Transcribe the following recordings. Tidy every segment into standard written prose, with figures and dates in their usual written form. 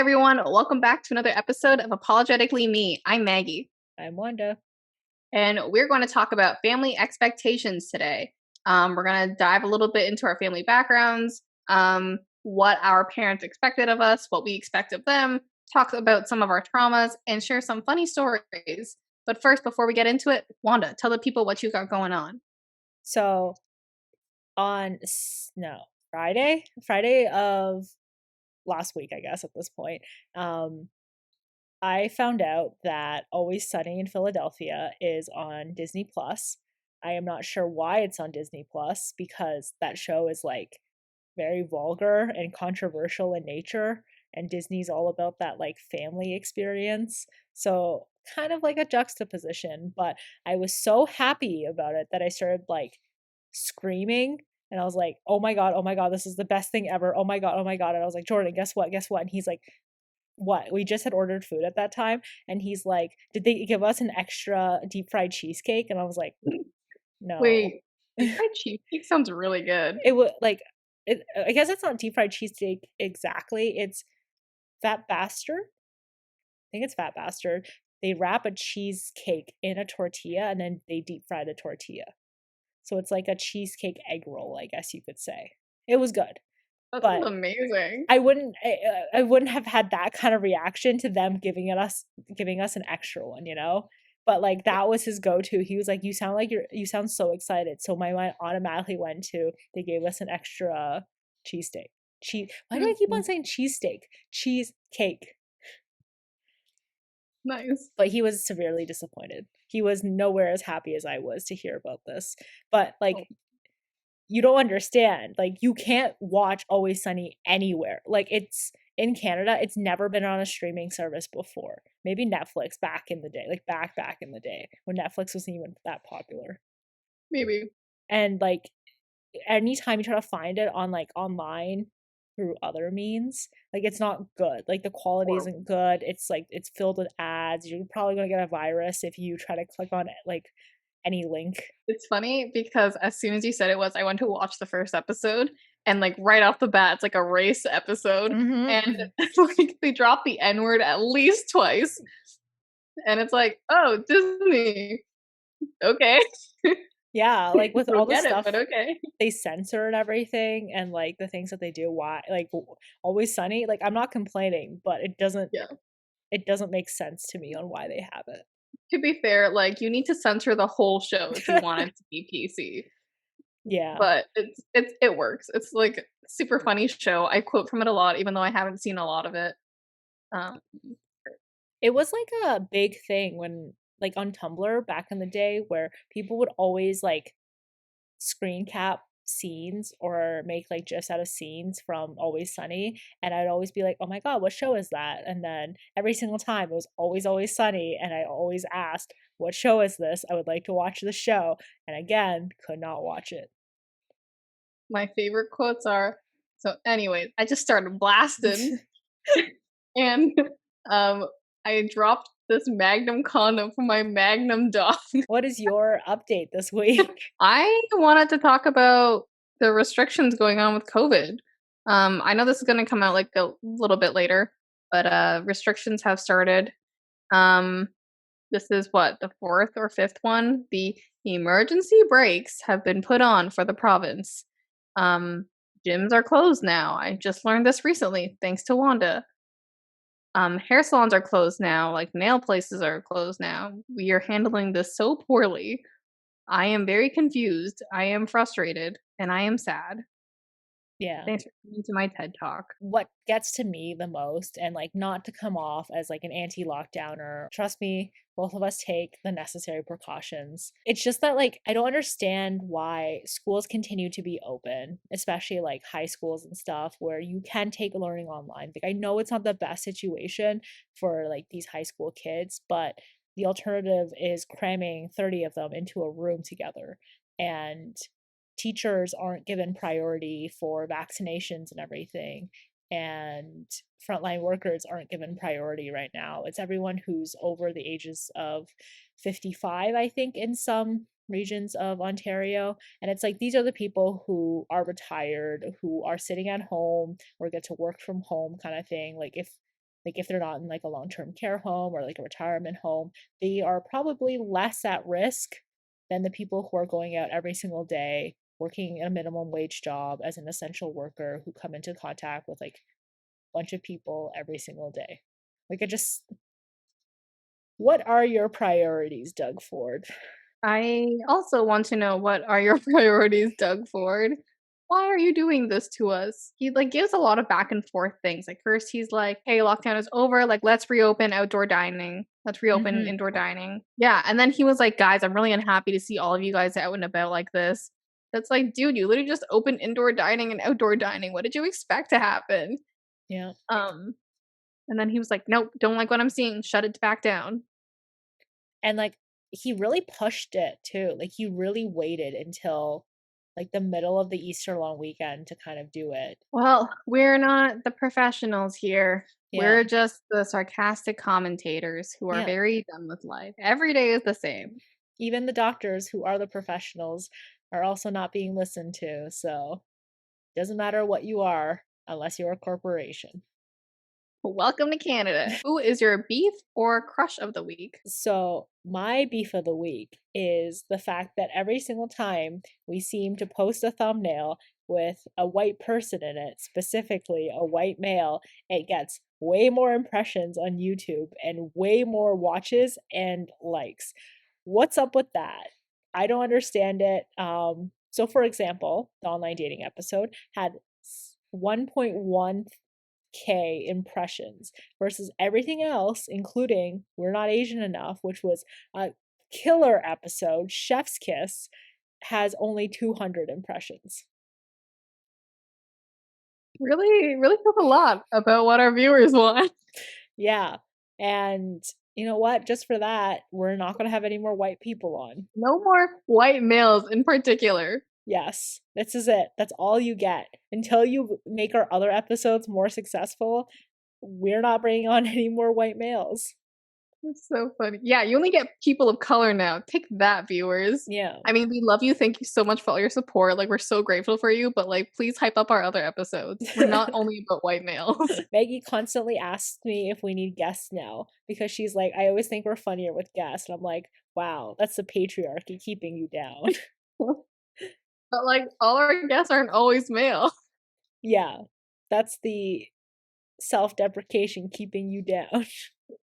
everyone. Welcome back to another episode of Apologetically Me. I'm Maggie, I'm Wanda. and we're going to talk about family expectations today. We're going to dive a little bit into our family backgrounds, what our parents expected of us, what we expect of them, talk about some of our traumas, and share some funny stories. But first, before we get into it, Wanda, tell the people what you got going on. So on Friday of last week, I guess at this point, I found out that Always Sunny in Philadelphia is on Disney Plus. I am not sure why it's on Disney Plus because that show is like very vulgar and controversial in nature, and Disney's all about that like family experience. So kind of like a juxtaposition, but I was so happy about it that I started like screaming, and I was like, oh my god, this is the best thing ever. Oh my god, oh my god. And I was like, Jordan, guess what? Guess what? And he's like, what? We just had ordered food at that time, and he's like, did they give us an extra deep fried cheesecake? And I was like, no. Wait, deep fried cheesecake sounds really good. It was like I guess it's not deep fried cheesesteak exactly. It's Fat Bastard. I think it's Fat Bastard. They wrap a cheesecake in a tortilla and then they deep fry the tortilla. So it's like a cheesecake egg roll, I guess you could say. It was good, That sounds but amazing. I wouldn't have had that kind of reaction to them giving us an extra one, you know? But like that was his go-to. He was like, you sound so excited." So my mind automatically went to they gave us an extra cheesesteak. Why do I keep on saying cheesesteak? Cheesecake. Nice. But he was severely disappointed. He was nowhere as happy as I was to hear about this. But like Oh. you don't understand. Like you can't watch Always Sunny anywhere. Like it's in Canada, it's never been on a streaming service before. Maybe Netflix back in the day, like back in the day when Netflix wasn't even that popular. Maybe. And like anytime you try to find it on like online through other means, like it's not good. Like the quality Or isn't good. It's like it's filled with ads. You're probably gonna get a virus if you try to click on it, like any link. it's funny because as soon as you said it was, I went to watch the first episode, and like right off the bat, it's like a race episode, and Mm-hmm. like they drop the N word at least twice, and it's like, oh, Disney, okay, Yeah, like with all don't the get it, stuff but okay. they censor and everything, and like the things that they do, why like Always Sunny, like I'm not complaining, but Yeah. it doesn't make sense to me on why they have To be fair, like you need to censor the whole show if you it. want it to be PC, Yeah. but it works. It's like a super funny show. I quote from it a lot, even though I haven't seen a lot of it. Um, It was like a big thing when like on Tumblr back in the day where people would always like screen cap scenes or make like gifs out of scenes from Always Sunny, and I'd always be like, "Oh my god, what show is that?" And then every single time it was Always Sunny, and I always asked, "What show is this? I would like to watch the show." And again, could not watch it. my favorite quotes are so. Anyways, I just started blasting, and um, I dropped this Magnum condom for my Magnum dog. What is your update this week? I wanted to talk about the restrictions going on with COVID. I know this is going to come out like a little bit later, but restrictions have started. Um, this is what, the fourth or fifth one. The emergency brakes have been put on for the province. Um, gyms are closed now. I just learned this recently, thanks to Wanda. Hair salons are closed now. Like nail places are closed now. We are handling this so poorly. I am very confused. I am frustrated, and I am sad. Yeah. Thanks for coming to my TED Talk. What gets to me the most, and like not to come off as like an anti-lockdowner, trust me, both of us take the necessary precautions. It's just that like I don't understand why schools continue to be open, especially like high schools and stuff where you can take learning online. Like I know it's not the best situation for like these high school kids, but the alternative is cramming 30 of them into a room together, and teachers aren't given priority for vaccinations and everything, and frontline workers aren't given priority right now. It's everyone who's over the ages of 55, I think, in some regions of Ontario. And it's like these are the people who are retired, who are sitting at home or get to work from home kind of thing. Like if like if they're not in like a long-term care home or like a retirement home, they are probably less at risk than the people who are going out every single day working a minimum wage job as an essential worker who come into contact with like a bunch of people every single day. Like, what are your priorities, Doug Ford? I also want to know, what are your priorities, Doug Ford? Why are you doing this to us? He like gives a lot of back and forth things. Like first he's like, "Hey, lockdown is over. Like let's reopen outdoor dining. Let's reopen Hmm. indoor dining." Yeah, and then he was like, "Guys, I'm really unhappy to see all of you guys out and about like this." That's like, dude, you literally just opened indoor dining and outdoor dining. What did you expect to happen? Yeah. Um, and then he was like, "Nope, don't like what I'm seeing. Shut it back down." And like he really pushed it too. Like he really waited until like the middle of the Easter long weekend to kind of do it. Well, we're not the professionals here. Yeah. We're just the sarcastic commentators who are Yeah. very done with life. Every day is the same. Even the doctors who are the professionals are also not being listened to. So it doesn't matter what you are unless you're a corporation. Welcome to Canada. Who is your beef or crush of the week? So, my beef of the week is the fact that every single time we seem to post a thumbnail with a white person in it, specifically a white male, it gets way more impressions on YouTube and way more watches and likes. What's up with that? I don't understand it. So for example, the online dating episode had 1.1 K impressions versus everything else, including We're Not Asian Enough, which was a killer episode, Chef's Kiss, has only 200 impressions. Really, really says a lot about what our viewers want. Yeah. And you know what? Just for that, we're not going to have any more white people on. No more white males in particular. Yes, this is it. That's all you get. Until you make our other episodes more successful, we're not bringing on any more white males. It's so funny. Yeah, you only get people of color now. Take that, viewers. Yeah. I mean, we love you. Thank you so much for all your support. Like, we're so grateful for you, but like, please hype up our other episodes. We're not only about white males. Maggie constantly asks me if we need guests now because she's like, I always think we're funnier with guests. And I'm like, wow, that's the patriarchy keeping you down. But like, all our guests aren't always male. Yeah, that's the self deprecation keeping you down.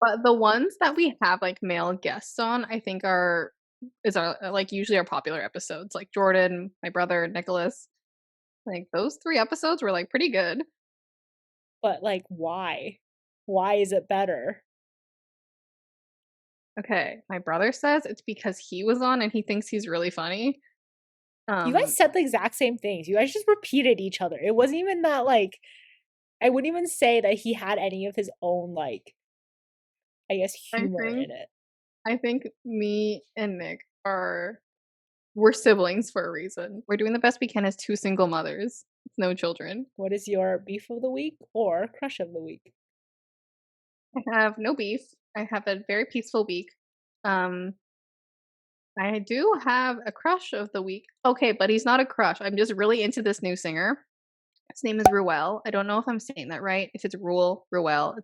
But the ones that we have like male guests on, I think are is our like usually our popular episodes, like Jordan, my brother, Nicholas. Like those 3 episodes were like pretty good. But like, why? Why is it better? Okay, my brother says it's because he was on and he thinks he's really funny. You guys Um, said the exact same things. You guys just repeated each other. It wasn't even that like I wouldn't even say that he had any of his own like I guess I humor think in it. I think me and Nick are we're siblings for a reason. We're doing the best we can as 2 single mothers with no children. What is your beef of the week or crush of the week? I have no beef. I have a very peaceful week. Um, I do have a crush of the week. Okay, but he's not a crush. I'm just really into this new singer. His name is Ruel. I don't know if I'm saying that right. If it's Ruel, it's Ruel.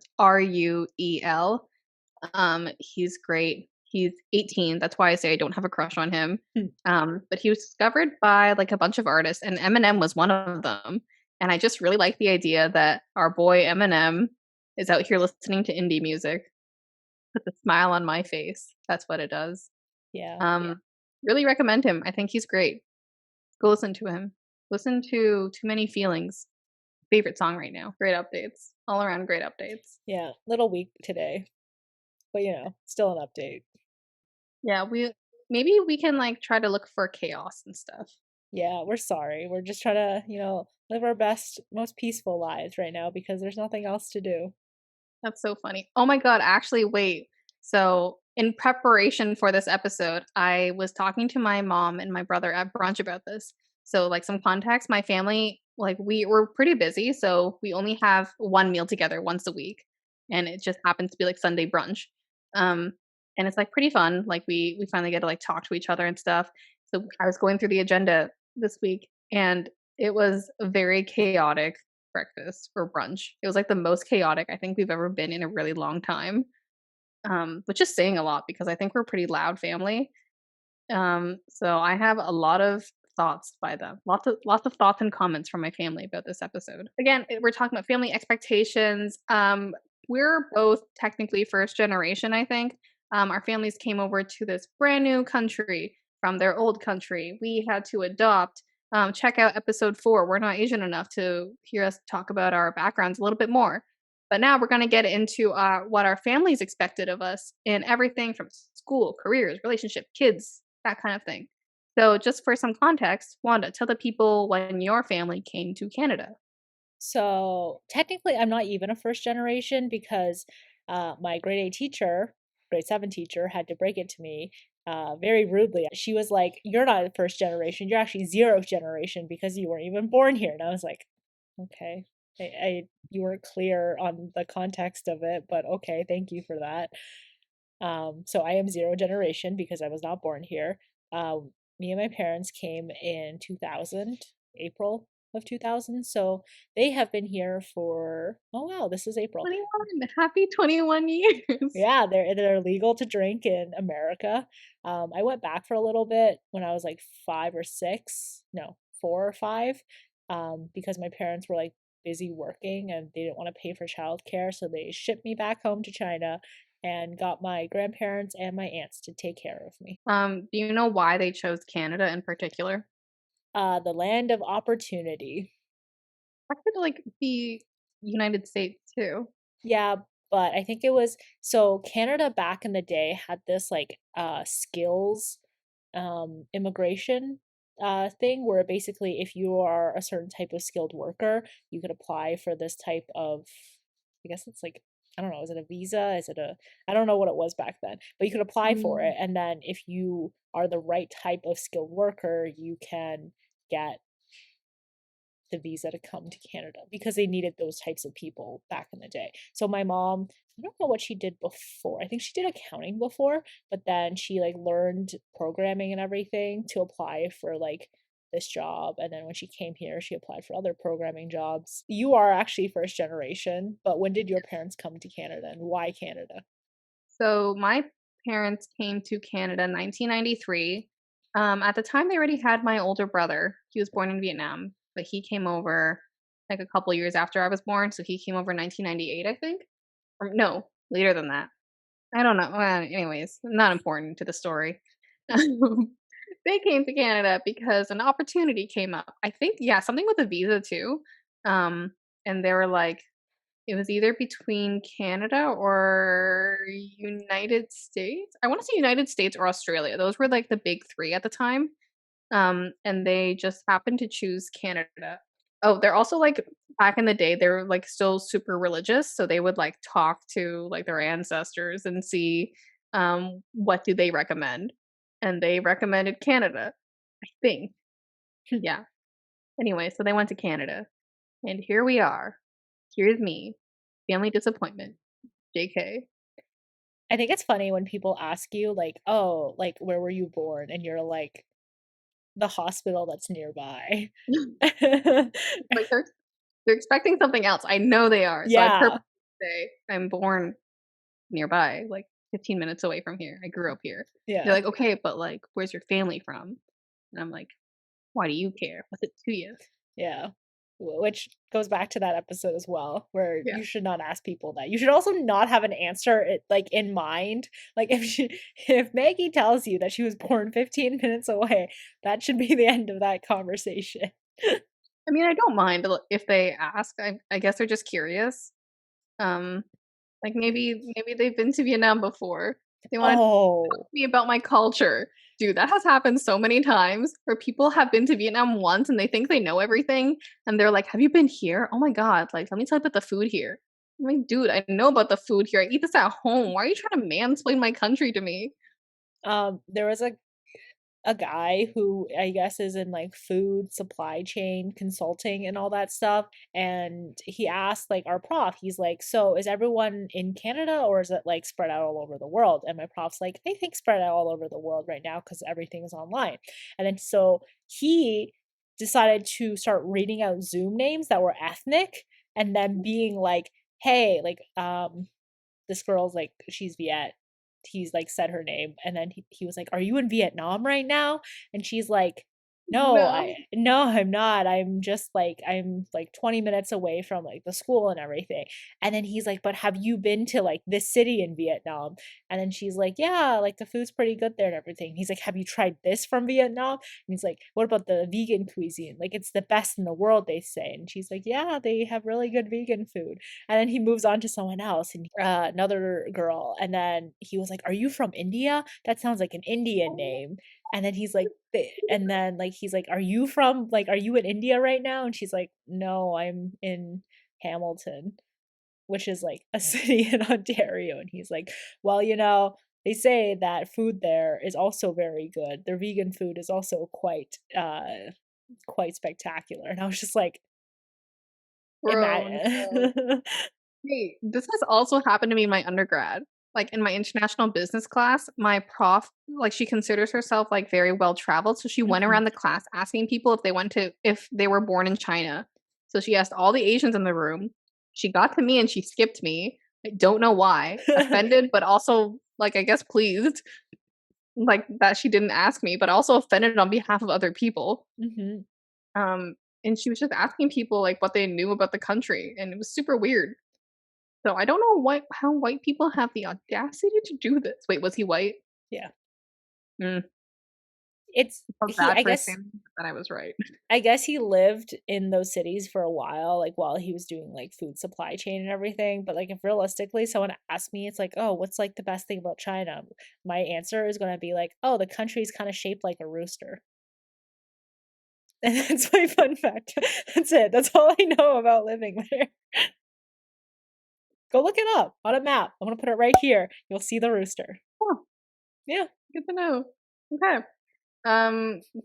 He's great. He's 18. That's why I say I don't have a crush on him. Hmm. But he was discovered by like a bunch of artists, and Eminem was one of them. And I just really like the idea that our boy Eminem is out here listening to indie music. Puts a smile on my face. That's what it does. Yeah. Really recommend him. I think he's great. Go listen to him. Listen to Too Many Feelings. Favorite song right now. Great updates. All around great updates. Yeah. Little weak today. But you know, still an update. Yeah, maybe we can like try to look for chaos and stuff. Yeah, we're sorry. We're just trying to, live our best, most peaceful lives right now because there's nothing else to do. That's so funny. Oh my god, actually wait. So, in preparation for this episode, I was talking to my mom and my brother at brunch about this. So, like some context, my family, like we were pretty busy, so we only have one meal together once a week, and it just happens to be like Sunday brunch. Um, and it's like pretty fun. Like we finally get to like talk to each other and stuff. So I was going through the agenda this week, and it was very chaotic breakfast or brunch. It was like the most chaotic I think we've ever been in a really long time, which is saying a lot because I think we're a pretty loud family. So I have a lot of thoughts by them. Lots of thoughts and comments from my family about this episode. Again, we're talking about family expectations. We're both technically first generation, I think. Our families came over to this brand new country from their old country. We had to adopt. Check out episode 4. We're not Asian enough to hear us talk about our backgrounds a little bit more. But now we're going to get into what our families expected of us in everything from school, careers, relationship, kids, that kind of thing. So, just for some context, Wanda, tell the people when your family came to Canada. So technically, I'm not even a first generation because my grade 8 teacher, grade 7 teacher, had to break it to me very rudely. She was like, "You're not a first generation. You're actually 0th generation because you weren't even born here." And I was like, "Okay, you weren't clear on the context of it, but okay, thank you for that." So I am 0 generation because I was not born here. Me and my parents came in 2000, April of 2000. So they have been here for, oh wow, this is April. 21. Happy 21 years. Yeah, they're legal to drink in America. I went back for a little bit when I was like 5 or 6, no, 4 or 5, because my parents were like busy working and they didn't want to pay for childcare, so they shipped me back home to China and got my grandparents and my aunts to take care of me. Do you know why they chose Canada in particular? The land of opportunity. That could like be United States too. Yeah, but I think it was so Canada back in the day had this like skills immigration thing where basically if you are a certain type of skilled worker, you could apply for this type of, I guess it's like, I don't know, is it a visa? Is it a, I don't know what it was back then, but you could apply for Mm. it. And then if you are the right type of skilled worker, you can get the visa to come to Canada because they needed those types of people back in the day. So my mom, I don't know what she did before. I think she did accounting before, but then she like learned programming and everything to apply for like this job. And then when she came here, she applied for other programming jobs. You are actually first generation, but when did your parents come to Canada and why Canada? So my parents came to Canada in 1993. At the time, they already had my older brother. He was born in Vietnam, but he came over like a couple years after I was born. So he came over in 1998, I think. Or no, later than that. I don't know. Anyways, not important to the story. They came to Canada because an opportunity came up. I think, yeah, something with a visa too. Um, and they were like, it was either between Canada or United States. I wanna say United States or Australia. Those were, like, the big 3 at the time, and they just happened to choose Canada. Oh, they're also, like back in the day, they were, like, still super religious, so they would, like, talk to, like, their ancestors and see, what do they recommend, and they recommended Canada, I think. Yeah. Anyway, so they went to Canada, and here we are. Here's me. Family disappointment. JK. I think it's funny when people ask you like, "Oh, like where were you born?" and you're like, "The hospital that's nearby." Like, they're expecting something else. I know they are, so I Yeah, purposely say, "I'm born nearby, like, 15 minutes away from here. I grew up here." They're yeah, like, "Okay, but, like, where's your family from?" And I'm like, "Why do you care? What's it to you?" yeah. Which goes back to that episode as well, where Yeah. you should not ask people that. You should also not have an answer like in mind. Like if Maggie tells you that she was born 15 minutes away, that should be the end of that conversation. I mean, I don't mind if they ask. I guess they're just curious. Um, like, maybe they've been to Vietnam before. They wanna Oh, me about my culture. Dude, that has happened so many times where people have been to Vietnam once and they think they know everything, and they're like, "Have you been here? Oh my god, like, let me tell you about the food here." I'm like, "Dude, I know about the food here. I eat this at home. Why are you trying to mansplain my country to me?" there was a guy who I guess is in like food supply chain consulting and all that stuff. And he asked like our prof, he's like, "So is everyone in Canada or is it like spread out all over the world?" And my prof's like, "I think spread out all over the world right now because everything is online." And then so he decided to start reading out Zoom names that were ethnic and then being like, hey, like, this girl's like, she's Viet. He's like said her name, and then he was like, are you in Vietnam right now? And she's like, No. no, I'm not. I'm like 20 minutes away from like the school and everything. And then he's like, but have you been to like this city in Vietnam? And then she's like, yeah, like the food's pretty good there and everything. He's like, have you tried this from Vietnam? And he's like, what about the vegan cuisine? Like it's the best in the world, they say. And she's like, yeah, they have really good vegan food. And then he moves on to someone else, and another girl. And then he was like, are you from India? That sounds like an Indian name. And then he's like, and then like he's like, are you in India right now? And she's like, no, I'm in Hamilton, which is like a city in Ontario. And he's like, well, they say that food there is also very good. Their vegan food is also quite spectacular. And I was just like, Bro, no. imagine. Hey, this has also happened to me in my undergrad. Like in my international business class, my prof, like she considers herself like very well traveled. So she went Mhm. around the class asking people if they were born in China. So she asked all the Asians in the room. She got to me and she skipped me. I don't know why. Offended, but also like I guess pleased. Like that she didn't ask me, but also offended on behalf of other people. Mhm. Um, and she was just asking people like what they knew about the country, and it was super weird. So I don't know how white people have the audacity to do this. Wait, was he white? Yeah. Mm, It's felt he bad for assuming that I was right. I guess he lived in those cities for a while, like while he was doing like food supply chain and everything. But like if realistically someone asked me, it's like, oh, what's like the best thing about China? My answer is gonna be like, oh, the country's kind of shaped like a rooster. And that's my fun fact. That's it. That's all I know about living there. Go look it up on a map. I'm gonna put it right here. You'll see the rooster. Oh, Yeah. good to know. Okay.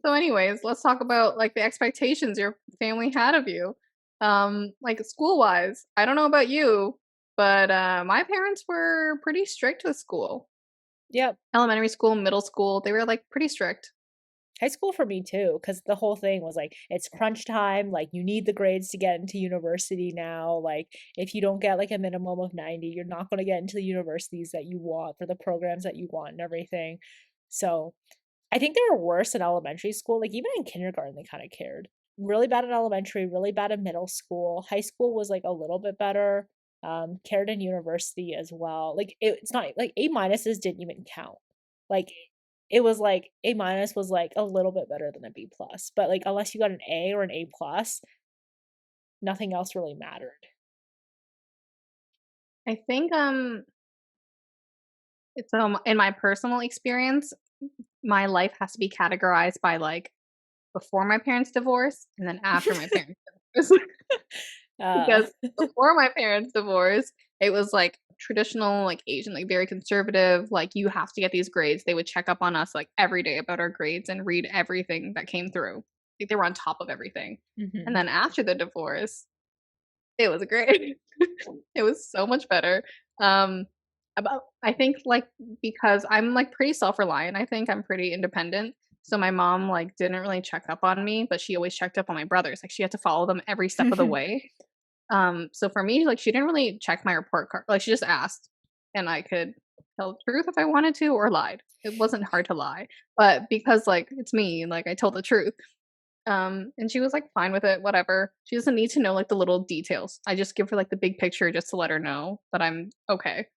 So anyways, let's talk about like the expectations your family had of you. Like school wise. I don't know about you, but my parents were pretty strict with school. Yep. Elementary school, middle school, they were like pretty strict. High school for me too, because the whole thing was like, it's crunch time. Like, you need the grades to get into university now. Like, if you don't get like a minimum of 90, you're not going to get into the universities that you want for the programs that you want and everything. So, I think they were worse in elementary school. Like, even in kindergarten, they kind of cared. Really bad in elementary, really bad in middle school. High school was like a little bit better. Cared in university as well. Like, it's not like A minuses didn't even count. Like, it was like A minus was like a little bit better than a B plus, but like unless you got an A or an A plus, nothing else really mattered. I think it's in my personal experience, my life has to be categorized by like before my parents' divorce and then after my parents' divorce. Uh, Because before my parents' divorce, it was like traditional, like Asian, like very conservative, like you have to get these grades. They would check up on us like every day about our grades and read everything that came through. Like they were on top of everything. And mhm. then after the divorce, it was great. It was so much better. Um, about I think like because I'm like pretty self-reliant, I think I'm pretty independent. So my mom like didn't really check up on me, but she always checked up on my brothers. Like she had to follow them every step of the way. So for me, like she didn't really check my report card. Like she just asked, and I could tell the truth if I wanted to or lied. It wasn't hard to lie, but because like it's me, like I told the truth. And she was like fine with it, whatever. She doesn't need to know like the little details. I just give her like the big picture just to let her know that I'm okay.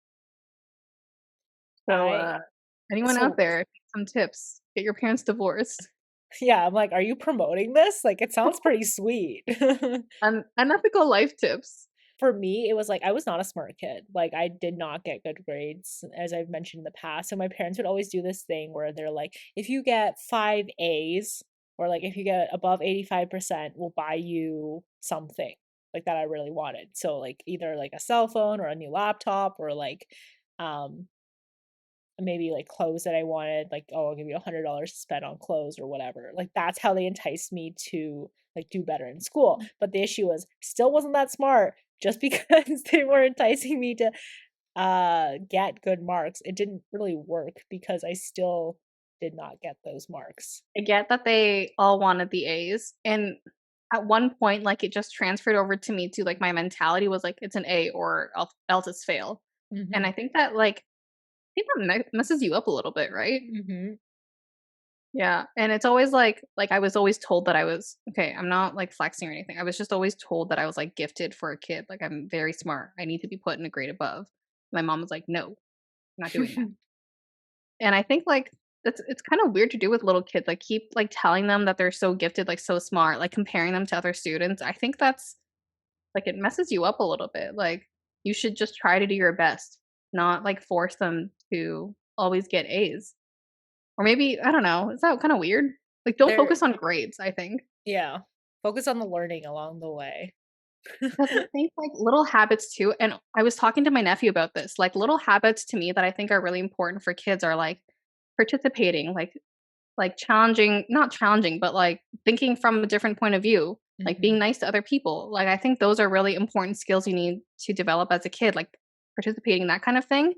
So I anyone out so there, some tips. Get your parents divorced. yeah, I'm like, are you promoting this? Like, it sounds pretty sweet. Unethical life tips. For me, it was like I was not a smart kid. Like, I did not get good grades, as I've mentioned in the past. So my parents would always do this thing where they're like, if you get 5 A's, or like if you get above 85%, we'll buy you something like that I really wanted. So like either like a cell phone or a new laptop, or like um maybe like clothes that I wanted, like, oh, I'll give you $100 to spend on clothes or whatever. Like that's how they enticed me to like do better in school. But the issue was still wasn't that smart just because they were enticing me to get good marks. It didn't really work because I still did not get those marks. I get that they all wanted the A's, and at one point, like, it just transferred over to me too, like, my mentality was like, "It's an A or else it's fail." And Mhm. I think that, like, I think that messes you up a little bit, right? Mhm. Yeah, and it's always like, I was always told that I was okay, I'm not, like, flexing or anything, I was just always told that I was, like, gifted for a kid, like, I'm very smart, I need to be put in a grade above. My mom was like, "No, I'm not doing that." And I think, like, it's kinda weird to do with little kids, like, keep, like, telling them that they're so gifted, like, so smart, like, comparing them to other students. I think that's like, it messes you up a little bit, like, you should just try to do your best, not, like, force them to always get A's. Or maybe I don't know, is that kinda weird? Like, don't There focus on grades, I think. yeah. Focus on the learning along the way. 'Cause I think, like, little habits too and I was talking to my nephew about this, like, little habits to me that I think are really important for kids are, like, participating, like, challenging not challenging, but, like, thinking from a different point of view, like, being Mhm. nice to other people. Like, I think those are really important skills you need to develop as a kid, like, participating, that kind of thing.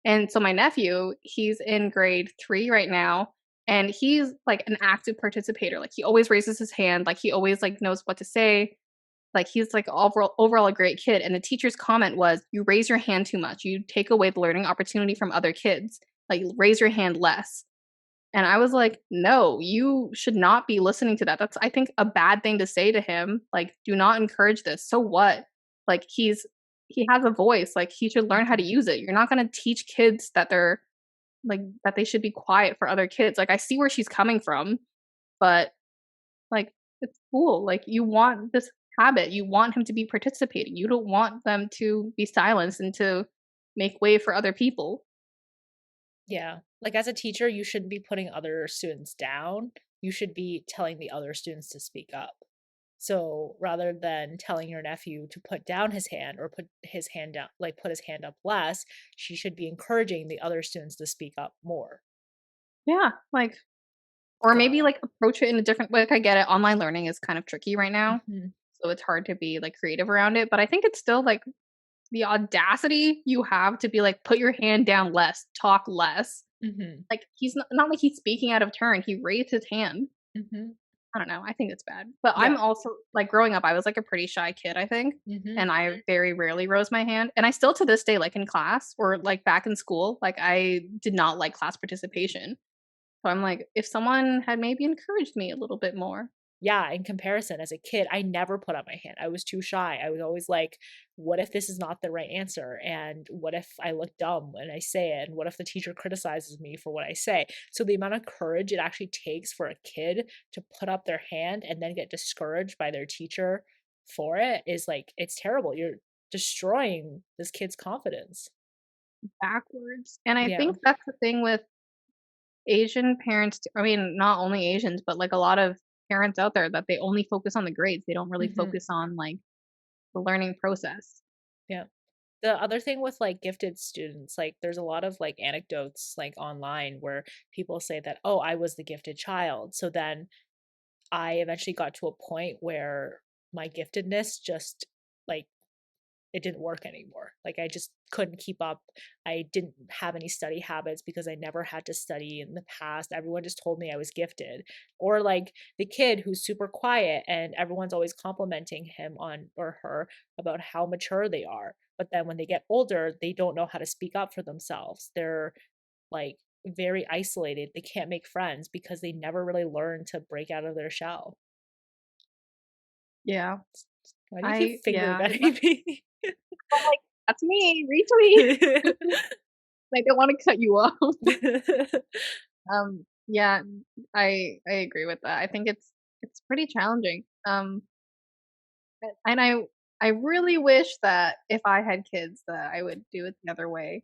And so my nephew, he's in grade 3 right now, and he's, like, an active participator. Like, he always raises his hand, like, he always, like, knows what to say. Like, he's, like, overall a great kid, and the teacher's comment was, "You raise your hand too much. You take away the learning opportunity from other kids. Like, raise your hand less." And I was like, "No, you should not be listening to that. That's, I think, a bad thing to say to him. Like, do not encourage this. So what? Like, he has a voice. Like, he should learn how to Mhm. use it. You're not gonna teach kids that they're like that they should be quiet for other kids." Like, I see where she's coming from, but like, it's cool. Like, you want this habit. You want him to be participating. You don't want them to be silenced and to make way for other people. Yeah. Like, as a teacher, you shouldn't be putting other students down. You should be telling the other students to speak up. So, rather than telling your nephew to put down his hand or put his hand down, like, put his hand up less, she should be encouraging the other students to speak up more. Yeah, like or maybe, So like, approach it in a different like, I get it, online learning is kind of tricky right now, Mhm. so it's hard to be, like, creative around it, but I think it's still, like, the audacity you have to be like, "Put your hand down less, talk less." Mhm. Like, he's not like he's speaking out of turn, he raised his hand. Mhm. I don't know, I think it's bad, but Yeah. I'm also like, growing up, I was, like, a pretty shy kid, I think, Mhm. and I very rarely rose my hand, and I still to this day, like, in class or, like, back in school, like, I did not like class participation. So I'm like, if someone had maybe encouraged me a little bit more. Yeah, in comparison, as a kid, I never put up my hand. I was too shy. I was always like, what if this is not the right answer? And what if I look dumb when I say it? And what if the teacher criticizes me for what I say? So the amount of courage it actually takes for a kid to put up their hand and then get discouraged by their teacher for it is like, it's terrible. You're destroying this kid's confidence. Backwards. And I Yeah. think that's the thing with Asian parents I mean, not only Asians, but, like, a lot of parents out there that they only focus on the grades, they don't really Hmm. focus on, like, the learning process. Yeah. The other thing with, like, gifted students, like, there's a lot of, like, anecdotes, like, online where people say that, "Oh, I was the gifted child." So then I eventually got to a point where my giftedness just, like, it didn't work anymore. Like, I just couldn't keep up. I didn't have any study habits because I never had to study in the past. Everyone just told me I was gifted. Or like the kid who's super quiet and everyone's always complimenting him on or her about how mature they are. But then when they get older, they don't know how to speak up for themselves. They're like very isolated. They can't make friends because they never really learn to break out of their shell. Yeah. Why do you keep finger Yeah. gunning me? I'm like, "That's me, retweet." I don't wanna cut you off. Yeah, I agree with that. I think it's pretty challenging. And I really wish that if I had kids that I would do it the other way.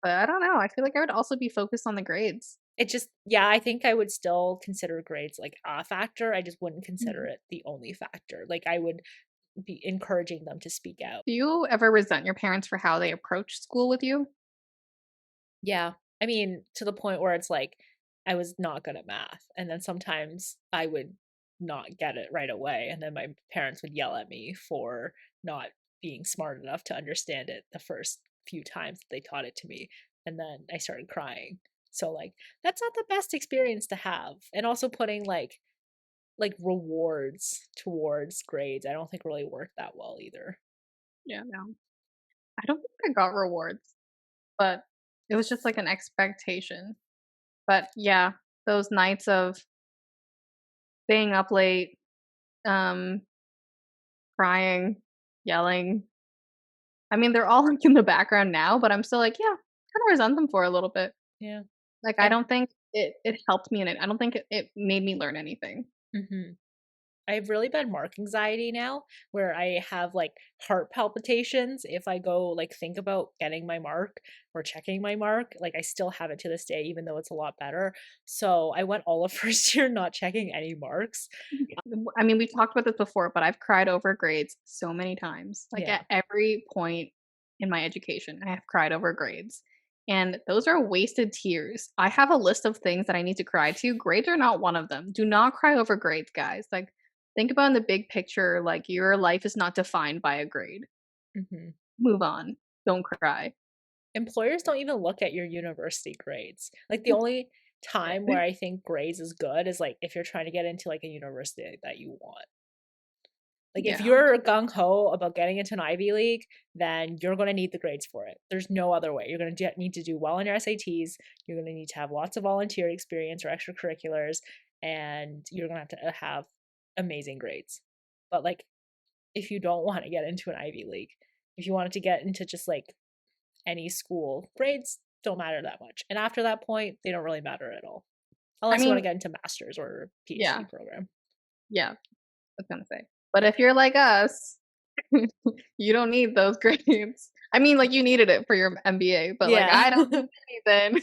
But I don't know, I feel like I would also be focused on the grades. It just yeah, I think I would still consider grades like a factor, I just wouldn't consider Mhm. it the only factor, like, I would be encouraging them to speak out. Do you ever resent your parents for how they approach school with you? Yeah, I mean, to the point where it's like, I was not good at math, and then sometimes I would not get it right away, and then my parents would yell at me for not being smart enough to understand it the first few times that they taught it to me, and then I started crying. So like that's not the best experience to have. And also putting like rewards towards grades, I don't think really worked that well either. Yeah, no. I don't think I got rewards, but it was just like an expectation. But yeah, those nights of staying up late, um, crying, yelling. I mean, they're all like in the background now, but I'm still like, yeah, kind of resent them for a little bit. Yeah. Like, I I don't think it helped me in it. I don't think it made me learn anything. mhm. I have really bad mark anxiety now where I have like heart palpitations if I go like think about getting my mark or checking my mark. Like I still have it to this day, even though it's a lot better. So I went all of first year not checking any marks. I mean, we talked about this before, but I've cried over grades so many times. Like Yeah. at every point in my education, I have cried over grades. And those are wasted tears. I have a list of things that I need to cry to. Grades are not one of them. Do not cry over grades, guys. Like, think about in the big picture, like, your life is not defined by a grade. Hmm. Move on. Don't cry. Employers don't even look at your university grades. Like the only time where I think grades is good is like if you're trying to get into like a university that you want. Like if Yeah. you're gung ho about getting into an Ivy League, then you're going to need the grades for it. There's no other way. You're going to need to do well on your SATs. You're going to need to have lots of volunteer experience or extracurriculars, and you're going to have amazing grades. But like if you don't want to get into an Ivy League, if you wanted to get into just like any school, grades don't matter that much. And after that point, they don't really matter at all. I Unless you want to mean, get into master's or yeah. PhD program. Yeah. I was gonna say. But if you're like us, you don't need those grades. I mean, like, you needed it for your MBA, but, like, Yeah. I don't need anything.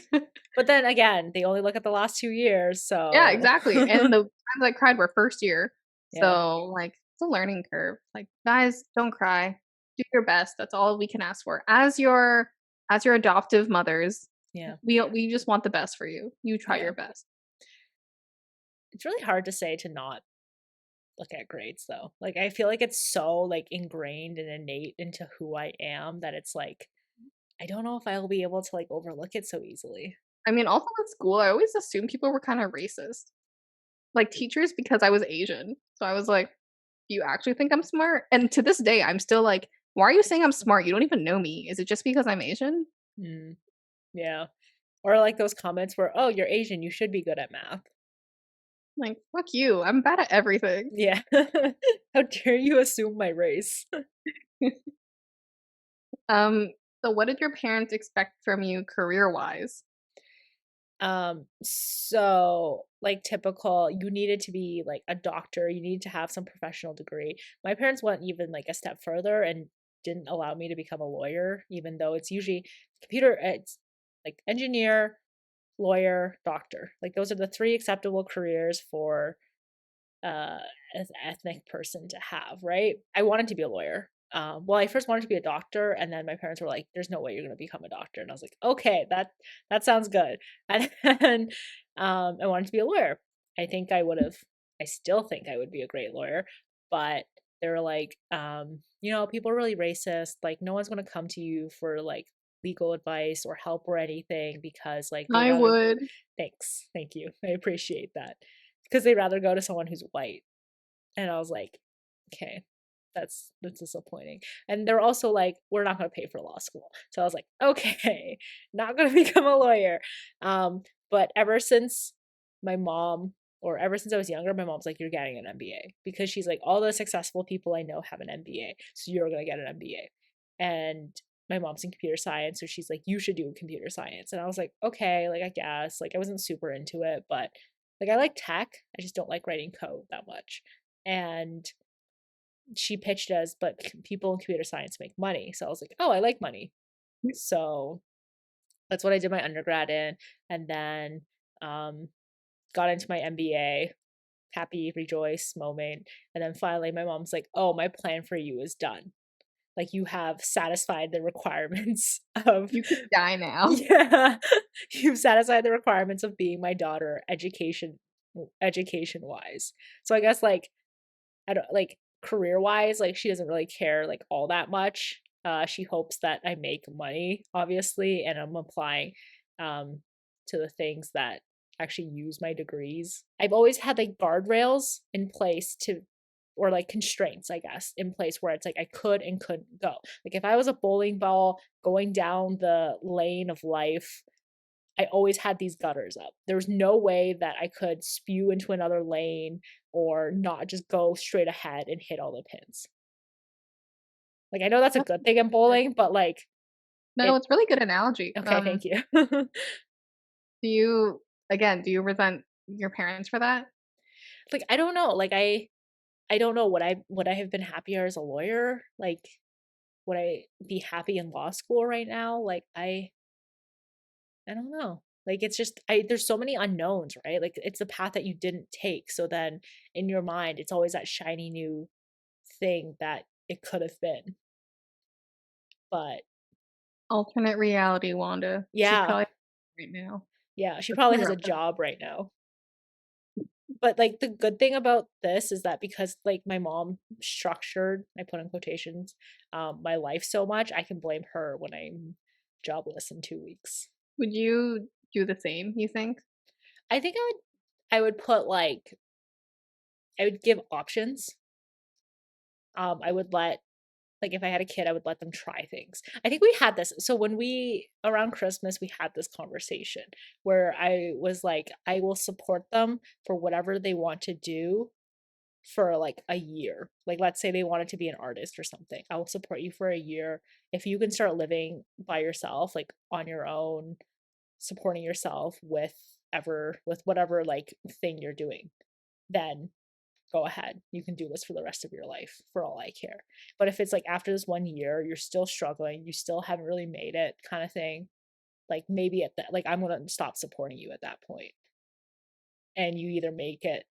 But then again, they only look at the last 2 years, Yeah, so exactly, and the times I cried were first year. yeah, So, like, it's a learning curve. Like, guys, don't cry. Do your best. That's all we can ask for. As your adoptive mothers, yeah. we just want the best for you. You try Yeah. your best. It's really hard to say to not look at grades though. Like I feel like it's so like ingrained and innate into who I am that it's like I don't know if I'll be able to like overlook it so easily. I mean, also at school, I always assumed people were kinda racist. Like, teachers because I was Asian. So I was like, "Do you actually think I'm smart?" And to this day, I'm still like, "Why are you saying I'm smart? You don't even know me. Is it just because I'm Asian?" Mm, yeah. Or like those comments where, "Oh, you're Asian, you should be good at math." Like, "Fuck you. I'm bad at everything." Yeah. How dare you assume my race? Um, so what did your parents expect from you career-wise? So like typical, you needed to be like a doctor, you needed to have some professional degree. My parents went even like a step further and didn't allow me to become a lawyer, even though it's usually it's like engineer, lawyer, doctor. Like those are the three acceptable careers for uh as an ethnic person to have, right? I wanted to be a lawyer. Well, I first wanted to be a doctor, and then my parents were like, "There's no way you're going to become a doctor," and I was like, "Okay, that sounds good." And then I wanted to be a lawyer. I think I would have. I still think I would be a great lawyer, but they were like, people are really racist. Like, no one's going to come to you for like legal advice or help or anything because like they I rather. would. Thanks, thank you, I appreciate that because they rather go to someone who's white. And I was like, okay, that's disappointing. And they're also like, we're not going to pay for law school. So I was like, okay, not going to become a lawyer. But ever since my mom, or ever since I was younger, my mom's like, you're getting an MBA because she's like, all the successful people I know have an MBA, so you're going to get an MBA. And my mom's in computer science, so she's like, you should do computer science. And I was like, okay, like I guess, like I wasn't super into it, but like I like tech, I just don't like writing code that much. And she pitched us, but people in computer science make money. So I was like, oh, I like money. So that's what I did my undergrad in. And then got into my MBA, happy, rejoice moment. And then finally, my mom's like, oh, my plan for you is done. Like, you have satisfied the requirements of, You can die now. yeah, you've satisfied the requirements of being my daughter education wise. So I guess like I don't like career wise, like she doesn't really care like all that much. She hopes that I make money, obviously, and I'm applying. Um, to the things that actually use my degrees. I've always had like guardrails in place to, or like constraints, I guess, in place where it's like I could and couldn't go. Like if I was a bowling ball going down the lane of life, I always had these gutters up. There was no way that I could spew into another lane or not just go straight ahead and hit all the pins. Like I know that's a That's good thing in good. bowling, but like No, it it's really good analogy. okay, thank you. Do you again, do you resent your parents for that? Like I don't know. Like I don't know, would I have been happier as a lawyer? Like would I be happy in law school right now? Like I don't know. Like it's just I there's so many unknowns, right? Like it's the path that you didn't take. So then in your mind, it's always that shiny new thing that it could have been. But Alternate reality, Wanda. She's yeah, probably right now. yeah, she But probably has a congrats. job right now. But like the good thing about this is that because like my mom structured, I put in quotations, my life so much, I can blame her when I'm jobless in 2 weeks. Would you do the same, you think? I think I would put like I would give options. I would let like if I had a kid, I would let them try things. I think we had this. So when we around Christmas, we had this conversation where I was like, I will support them for whatever they want to do for like a year. Like let's say they wanted to be an artist or something. I will support you for a year. If you can start living by yourself, like on your own, supporting yourself with whatever like thing you're doing, then go ahead. You can do this for the rest of your life for all I care. But if it's like after this 1 year, you're still struggling, you still haven't really made it kind of thing, like maybe at that, like I'm going to stop supporting you at that point. And you either make it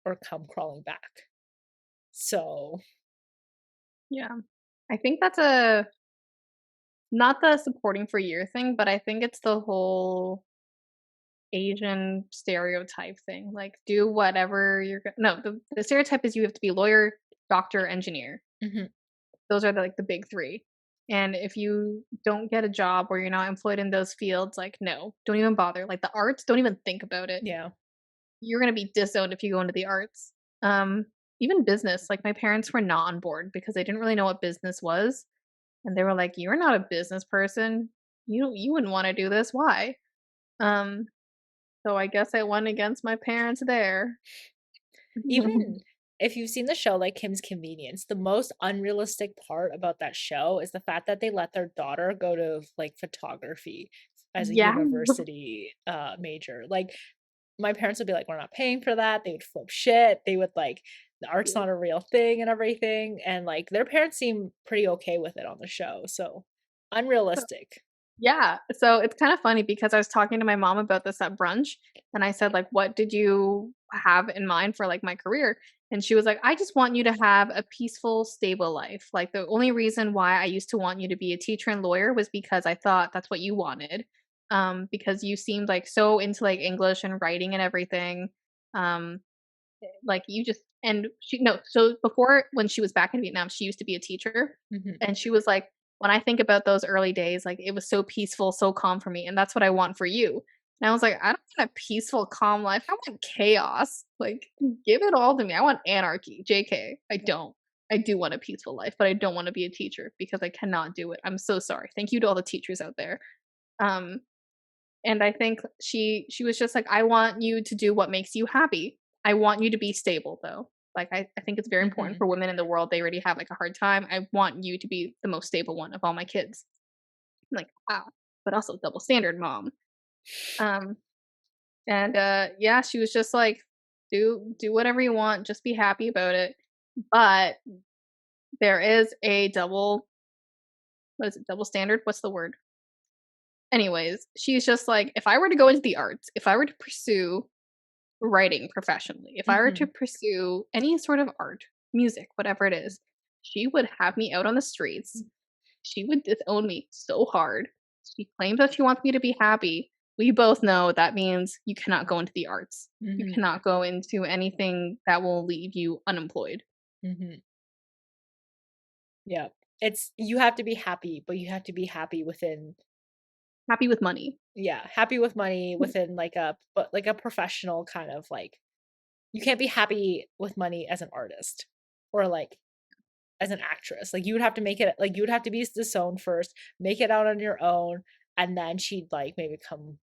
or come crawling back. So, Yeah. I think that's a not the supporting for year thing, but I think it's the whole Asian stereotype thing. Like, do whatever you're no, the stereotype is you have to be lawyer, doctor, engineer. mhm, Those are the big 3. And if you don't get a job or you're not employed in those fields, like, no, don't even bother. Like, the arts, don't even think about it. yeah. You're gonna be disowned if you go into the arts. Um, Even business, like, my parents were not on board because they didn't really know what business was, and they were like, "You're not a business person. You wouldn't wanna do this. Why?" Um, so I guess I went against my parents there. Even if you've seen the show like Kim's Convenience, the most unrealistic part about that show is the fact that they let their daughter go to like photography as a Yeah. university major. Like my parents would be like, we're not paying for that. They would flip shit. They would like, the art's not a real thing and everything. And like their parents seem pretty okay with it on the show. So unrealistic. Yeah, so it's kind of funny because I was talking to my mom about this at brunch, and I said, like, "What did you have in mind for, like, my career?" And she was like, "I just want you to have a peaceful, stable life. Like, the only reason why I used to want you to be a teacher and lawyer was because I thought that's what you wanted, because you seemed, like, so into, like, English and writing and everything, um, like, you just" and she no, so before when she was back in Vietnam, she used to be a teacher, Hmm. and she was like, "When I think about those early days, like, it was so peaceful, so calm for me, and that's what I want for you." And I was like, "I don't want a peaceful, calm life, I want chaos. Like, give it all to me. I want anarchy. JK, I don't. I do want a peaceful life, but I don't wanna be a teacher because I cannot do it. I'm so sorry. Thank you to all the teachers out there." Um, and I think she was just like, "I want you to do what makes you happy. I want you to be stable, though. Like, I think it's very important Hmm. for women in the world, they already have, like, a hard time. I want you to be the most stable one of all my kids." I'm like, "Wow, but also double standard, mom." Um, yeah, she was just like, "Do whatever you want, just be happy about it." But there is a double what is it, double standard? What's the word? Anyways, she's just like, "If I were to go into the arts, if I were to pursue writing professionally, if I were to Hmm. pursue any sort of art, music, whatever it is, she would have me out on the streets. She would disown me so hard. She claims that she wants me to be happy. We both know that means you cannot go into the arts. You Hmm. cannot go into anything that will leave you unemployed. Hmm. Yeah. It's you have to be happy, but you have to be happy within Happy with money. Yeah, happy with money within like a but like a professional kind of like you can't be happy with money as an artist or like as an actress. Like you would have to make it like you would have to be disowned first, make it out on your own, and then she'd like maybe come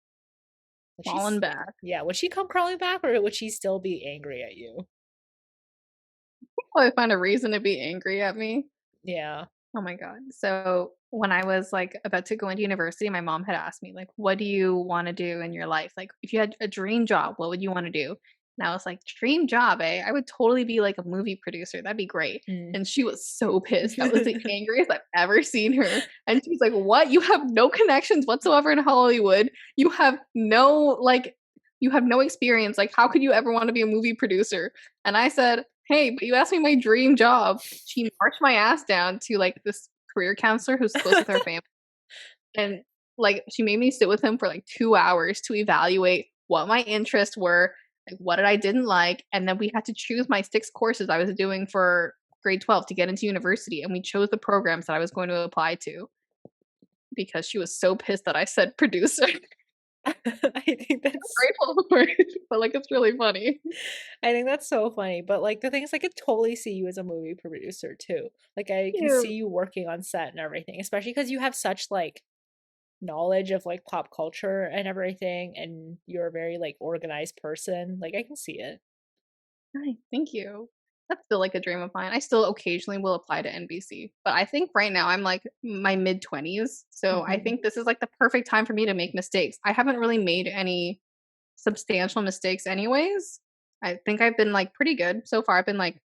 would Falling back. would she come crawling back or would she still be angry at you? Probably find a reason to be angry at me. Yeah. Oh my god. So, when I was, like, about to go into university, my mom had asked me, like, "What do you wanna do in your life? Like, if you had a dream job, what would you wanna do?" And I was like, "Dream job, eh? I would totally be, like, a movie producer, that'd be great." Mm. And she was so pissed. That was the angriest I've ever seen her. And she was like, "What? You have no connections whatsoever in Hollywood. You have no, like you have no experience. Like, how could you ever wanna be a movie producer?" And I said, "Hey, but you asked me my dream job." She marched my ass down to, like, this career counselor who's close with her family, and, like, she made me sit with him for, like, 2 hours to evaluate what my interests were, like, what I didn't like, and then we had to choose my 6 courses I was doing for grade 12 to get into university, and we chose the programs that I was going to apply to because she was so pissed that I said producer. I think that's Grateful for it, but, like, it's really funny. I think that's so funny. But like the thing is I could totally see you as a movie producer too. Like I can see Cute. you working on set and everything, especially because you have such like knowledge of like pop culture and everything and you're a very like organized person. Like I can see it. Hi, thank you. That's still, like, a dream of mine. I still occasionally will apply to NBC, but I think right now I'm, like, my mid-20s, so I Mhm. think this is, like, the perfect time for me to make mistakes. I haven't really made any substantial mistakes anyways. I think I've been, like, pretty good so far. I've been, like,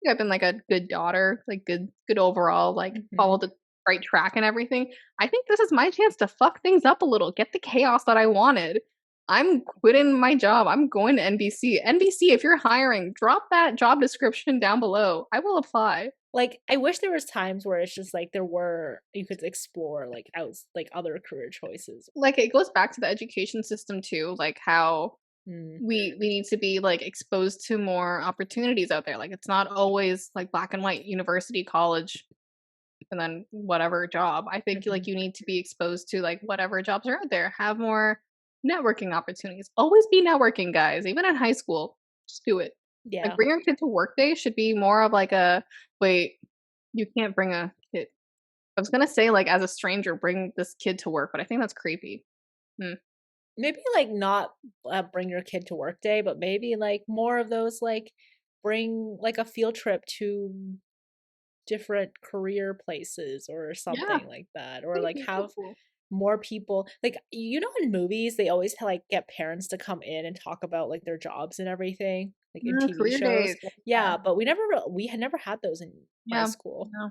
a good daughter, like, good overall, like, follow Mhm. the right track and everything. I think this is my chance to fuck things up a little, get the chaos that I wanted. I'm quitting my job, I'm going to NBC. NBC, if you're hiring, drop that job description down below. I will apply. Like I wish there was times where it's just like there were you could explore like outs like other career choices. Like, it goes back to the education system too, like, how Mm. we need to be, like, exposed to more opportunities out there. Like, it's not always, like, black and white, university, college, and then whatever job. I think, like, Mhm. you need to be exposed to, like, whatever jobs are out there, have more networking opportunities. Always be networking, guys, even in high school. Just do it. Like, Yeah. bring your kid to work day should be more of, like, a wait, you can't bring a kid. I was gonna say, like, as a stranger, bring this kid to work, but I think that's creepy. Hmm. Maybe like not bring your kid to work day, but maybe like more of those like bring like a field trip to different career places or Yeah, something like that or that'd like be so have cool. more people like you know in movies they always like get parents to come in and talk about like their jobs and everything like in TV Career shows. days. Yeah. Yeah, but we had never had those in my Yeah. school. No.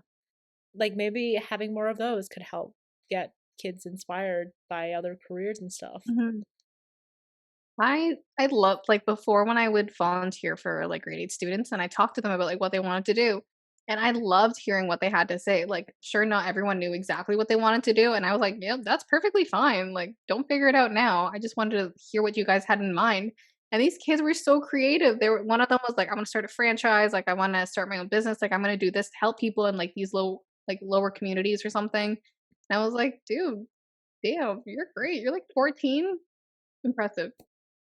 Like maybe having more of those could help get kids inspired by other careers and stuff. Mhm. I loved like, before when I would volunteer for, like, grade 8 students and I talked to them about, like, what they wanted to do, and I loved hearing what they had to say, like, sure, not everyone knew exactly what they wanted to do, and I was like, "Yep, that's perfectly fine, like, don't figure it out now, I just wanted to hear what you guys had in mind," and these kids were so creative, they were one of them was like, "I wanna start a franchise, like, I wanna start my own business, like, I'm gonna do this to help people in, like, these lower communities or something," and I was like, "Dude, damn, you're great, you're, like, 14? Impressive."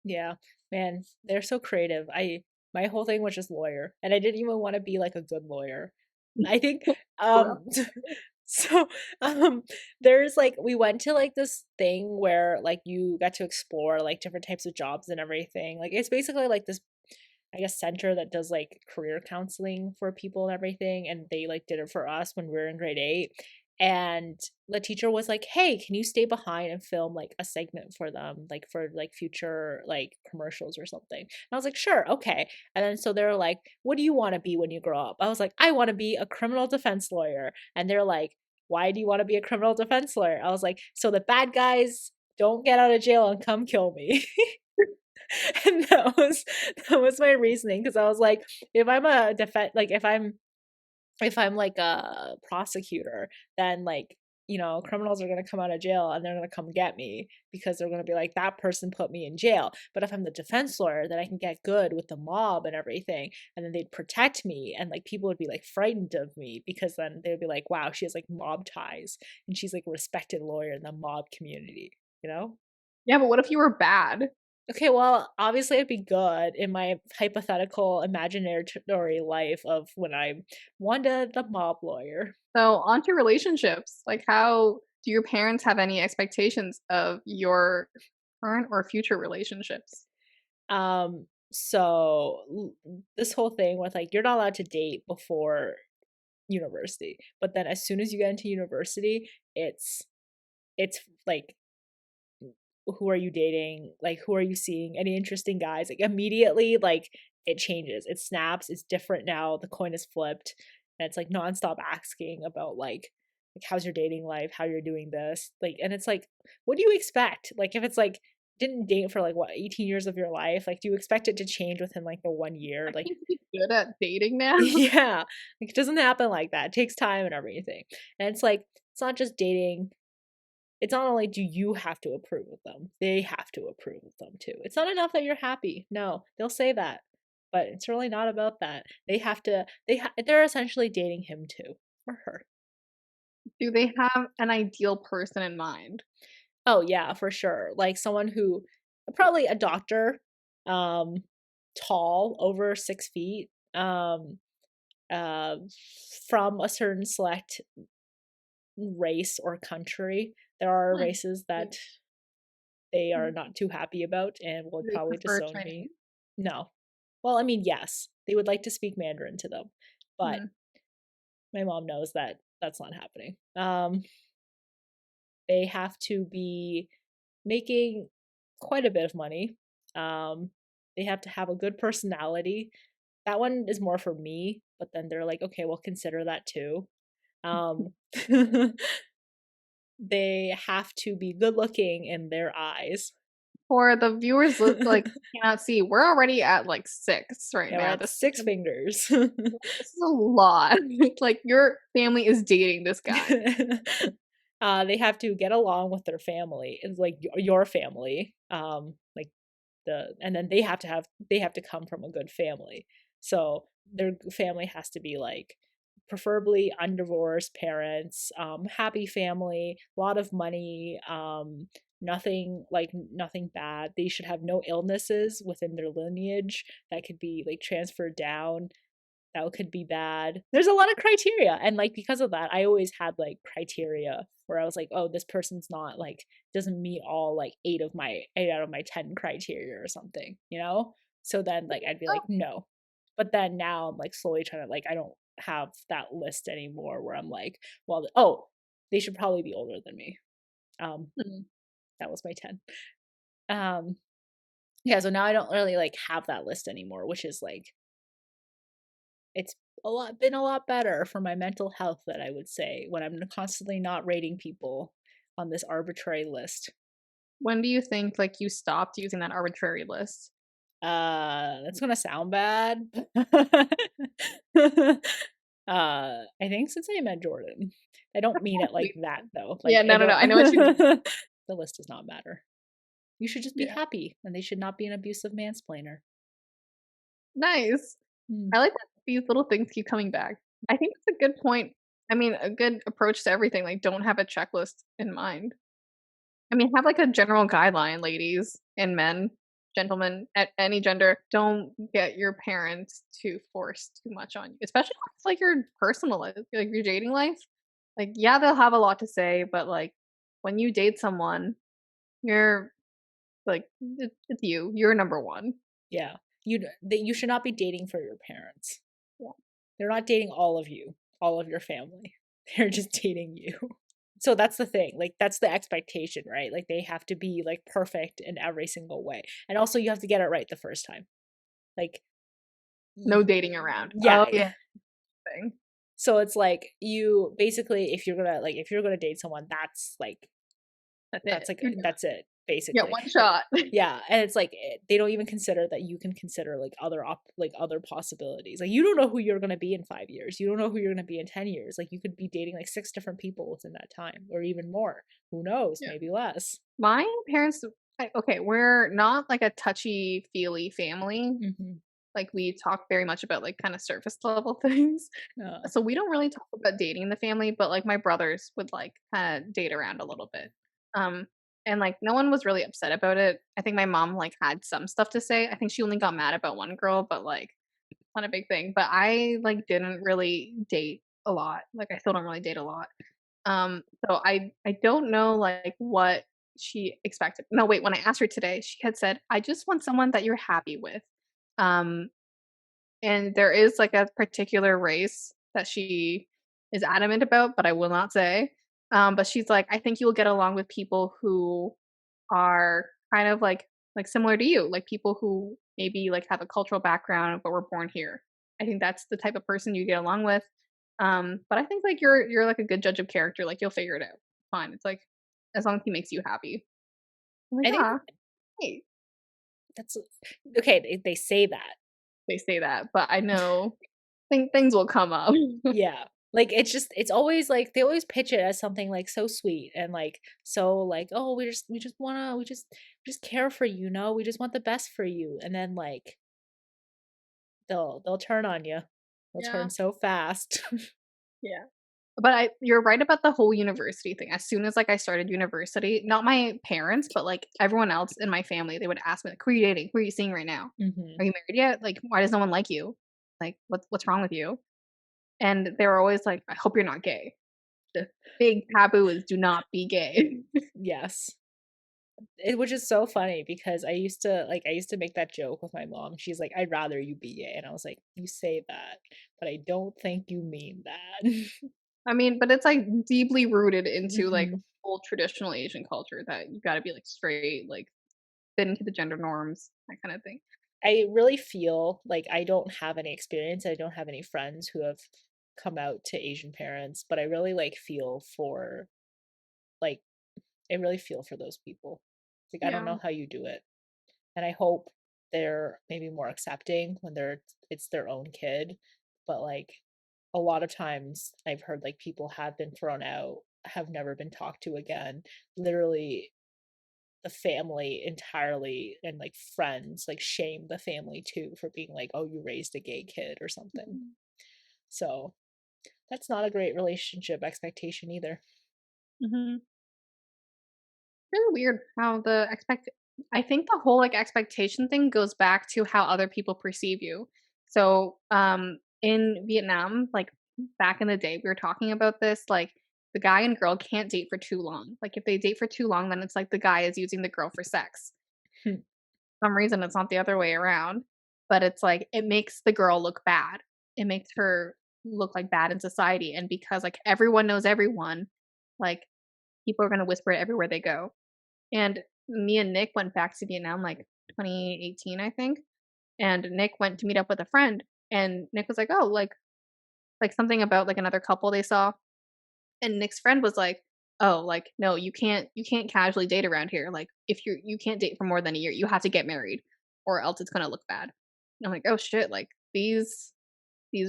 Yeah, man, they're so creative. I my whole thing was just lawyer, and I didn't even want to be like a good lawyer. I think Bro. so there's like we went to like this thing where like you got to explore like different types of jobs and everything. Like it's basically like this I guess center that does like career counseling for people and everything and they like did it for us when we were in grade 8 and the teacher was like hey can you stay behind and film like a segment for them like for like future like commercials or something and I was like sure okay and then so they're like what do you want to be when you grow up I was like I want to be a criminal defense lawyer and they're like why do you want to be a criminal defense lawyer I was like so the bad guys don't get out of jail and come kill me and that was my reasoning because I was like, if I'm a defense, like if I'm like a prosecutor, then like criminals are going to come out of jail and they're going to come get me because they're going to be like, that person put me in jail. But if I'm the defense lawyer, then I can get good with the mob and everything. And then they'd protect me. And like people would be like frightened of me because then they'd be like, wow, she has like mob ties and she's like a respected lawyer in the mob community, you know? Yeah, but what if you were bad? Okay, well, obviously it'd be good in my hypothetical imaginary life of when I'm Wanda the mob lawyer. So onto relationships. Like, how do your parents have any expectations of your current or future relationships? So this whole thing with like you're not allowed to date before university, but then as soon as you get into university, it's like who are you dating? Like who are you seeing? Any interesting guys? Like immediately like it changes. It snaps. It's different now. The coin is flipped. And it's like nonstop asking about like how's your dating life? How you're doing this? Like and it's like what do you expect? Like if it's like didn't date for like what 18 years of your life, like do you expect it to change within like the 1 year? I Like need to be good at dating now. yeah, like it doesn't happen like that. It takes time and everything. And it's like it's not just dating. It's not only do you have to approve of them, they have to approve of them too. It's not enough that you're happy. No, they'll say that, but it's really not about that. They have to. They're essentially dating him too or her. Do they have an ideal person in mind? Oh yeah, for sure. Like someone who probably a doctor, um, tall, over 6 feet, uh, from a certain select race or country. There are Hmm. races Do that they are do not too happy about and would they probably prefer disown me. Chinese? No. Well, I mean, yes, they would like to speak Mandarin to them, but Hmm. my mom knows that that's not happening. They have to be making quite a bit of money. Um, they have to have a good personality. That one is more for me, but then they're like, okay, we'll consider that too. Um, they have to be good looking in their eyes. For the viewers like cannot see, we're already at like 6 right Yeah, we're now. at This 6 fingers. this is a lot. Like your family is dating this guy. They have to get along with their family. It's like your family. Like and then they have to come from a good family. So their family has to be like preferably undivorced parents, happy family, a lot of money, nothing bad. They should have no illnesses within their lineage that could be like transferred down. That could be bad. There's a lot of criteria. And like because of that, I always had like criteria where I was like, oh, this person's not like doesn't meet all like 8 out of my 10 criteria or something, you know? So then like I'd be like, Oh, no. But then now I'm like slowly trying to like I don't have that list anymore where I'm like, well, oh, they should probably be older than me. Um, hmm. that was my 10. Um, yeah, so now I don't really like have that list anymore, which is like it's been a lot better for my mental health that I would say when I'm constantly not rating people on this arbitrary list. When do you think like you stopped using that arbitrary list? That's gonna sound bad. I think since I met Jordan. I don't mean it like that though. Like Yeah, I no, no, no. don't I know what you mean. the list does not matter. You should just be Yeah. happy and they should not be an abusive mansplainer. Nice. Hmm. I like that these little things keep coming back. I think that's a good point. I mean, a good approach to everything. Like, don't have a checklist in mind. I mean, have like a general guideline, ladies and men, gentlemen, at any gender. Don't get your parents to force too much on you, especially when it's like your personal life, like your dating life. Like, yeah, they'll have a lot to say, but like when you date someone, you're like, it's you. You're number one. Yeah. You should not be dating for your parents. Yeah. They're not dating all of you, all of your family. They're just dating you. So that's the thing. Like that's the expectation, right? Like they have to be like perfect in every single way. And also you have to get it right the first time. Like No dating around. yeah. Oh yeah. Thing. So it's like you basically if you're going to date someone that's like That's it. You're done. that's it. Yeah, basically. one shot. Yeah, and it's like they don't even consider that you can consider like other possibilities. Like you don't know who you're going to be in 5 years. You don't know who you're going to be in 10 years. Like you could be dating like six different people within that time or even more. Who knows? Yeah. Maybe less. My parents, okay, we're not like a touchy-feely family. Mhm. Like we talk very much about like kind of surface level things. Uh, So we don't really talk about dating in the family, but like my brothers would like kind of date around a little bit. Um and like no one was really upset about it. I think my mom like had some stuff to say. I think she only got mad about one girl, but like not a big thing. But I like didn't really date a lot. Like I still don't really date a lot. So I don't know like what she expected. No, wait, when I asked her today, she had said, "I just want someone that you're happy with." Um and there is, like, a particular race that she is adamant about, but I will not say. But she's like, "I think you'll get along with people who are kind of like similar to you, like people who maybe, like, have a cultural background but were born here. I think that's the type of person you get along with." But I think, like, you're, like, a good judge of character, like, you'll figure it out. Fine. It's like, as long as he makes you happy. I'm like, I think "Ah, hey." that's okay. They say that. They say that, but I know things will come up. Yeah. Like it's always like they always pitch it as something like so sweet and like so like oh we just wanna we just care for you, no, we just want the best for you, and then like they'll turn on you, they'll Yeah. turn so fast. Yeah. But you're right about the whole university thing. As soon as, like, I started university, not my parents, but, like, everyone else in my family, they would ask me, like, "Who are you dating? Who are you seeing right now? Hmm. Are you married yet? Like, why does no one like you? Like, what's wrong with you?" And they were always like, "I hope you're not gay." The big taboo is do not be gay. Yes. Which is so funny because I used to make that joke with my mom. She's like, I'd rather you be gay, and I was like, you say that, but I don't think you mean that. I mean, but it's, like, deeply rooted into, like, Hmm. old traditional Asian culture that you gotta be, like, straight, like, fit into the gender norms, that kinda thing. I really feel like I don't have any experience. I don't have any friends who have come out to Asian parents, but I really like feel for like I really feel for those people. Like I don't Yeah. know how you do it. And I hope they're maybe more accepting when it's their own kid. But like a lot of times I've heard like people have been thrown out, have never been talked to again. Literally the family entirely and like friends like shame the family too for being like, oh, you raised a gay kid or something. Mhm. So that's not a great relationship expectation either. Mhm. Really weird how the expect I think the whole, like, expectation thing goes back to how other people perceive you. So, in Vietnam, like, back in the day, we were talking about this, like, the guy and girl can't date for too long. Like, if they date for too long, then it's like the guy is using the girl for sex. Hmm. For some reason, it's not the other way around, but it's like, it makes the girl look bad. It makes her look, like, bad in society, and because, like, everyone knows everyone, like, people are gonna whisper it everywhere they go. And me and Nick went back to Vietnam, like, 2018, I think, and Nick went to meet up with a friend, and Nick was like, "Oh," like, something about, like, another couple they saw, and Nick's friend was like, "Oh, like, no, you can't casually date around here, like, if you can't date for more than a year, you have to get married, or else it's gonna look bad." And I'm like, "Oh, shit," like, these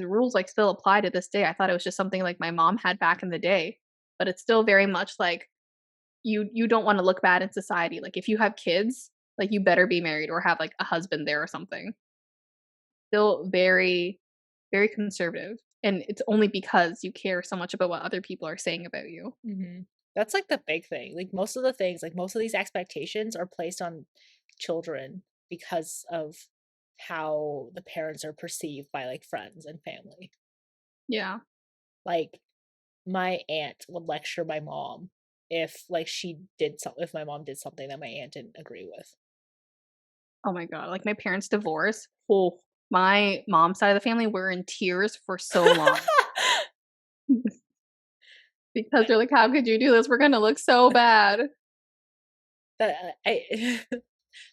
rules, like, still apply to this day. I thought it was just something, like, my mom had back in the day, but it's still very much like you don't wanna look bad in society, like, if you have kids, like, you better be married or have, like, a husband there or something. Still very, very conservative, and it's only because you care so much about what other people are saying about you. Mhm. That's like the big thing. Like most of the things, like most of these expectations are placed on children because of how the parents are perceived by like friends and family. Yeah. Like my aunt would lecture my mom if like she did something if my mom did something that my aunt didn't agree with. Oh my god, like, my parents' divorce, oh, my mom's side of the family were in tears for so long because they're like, "How could you do this? We're gonna look so bad." I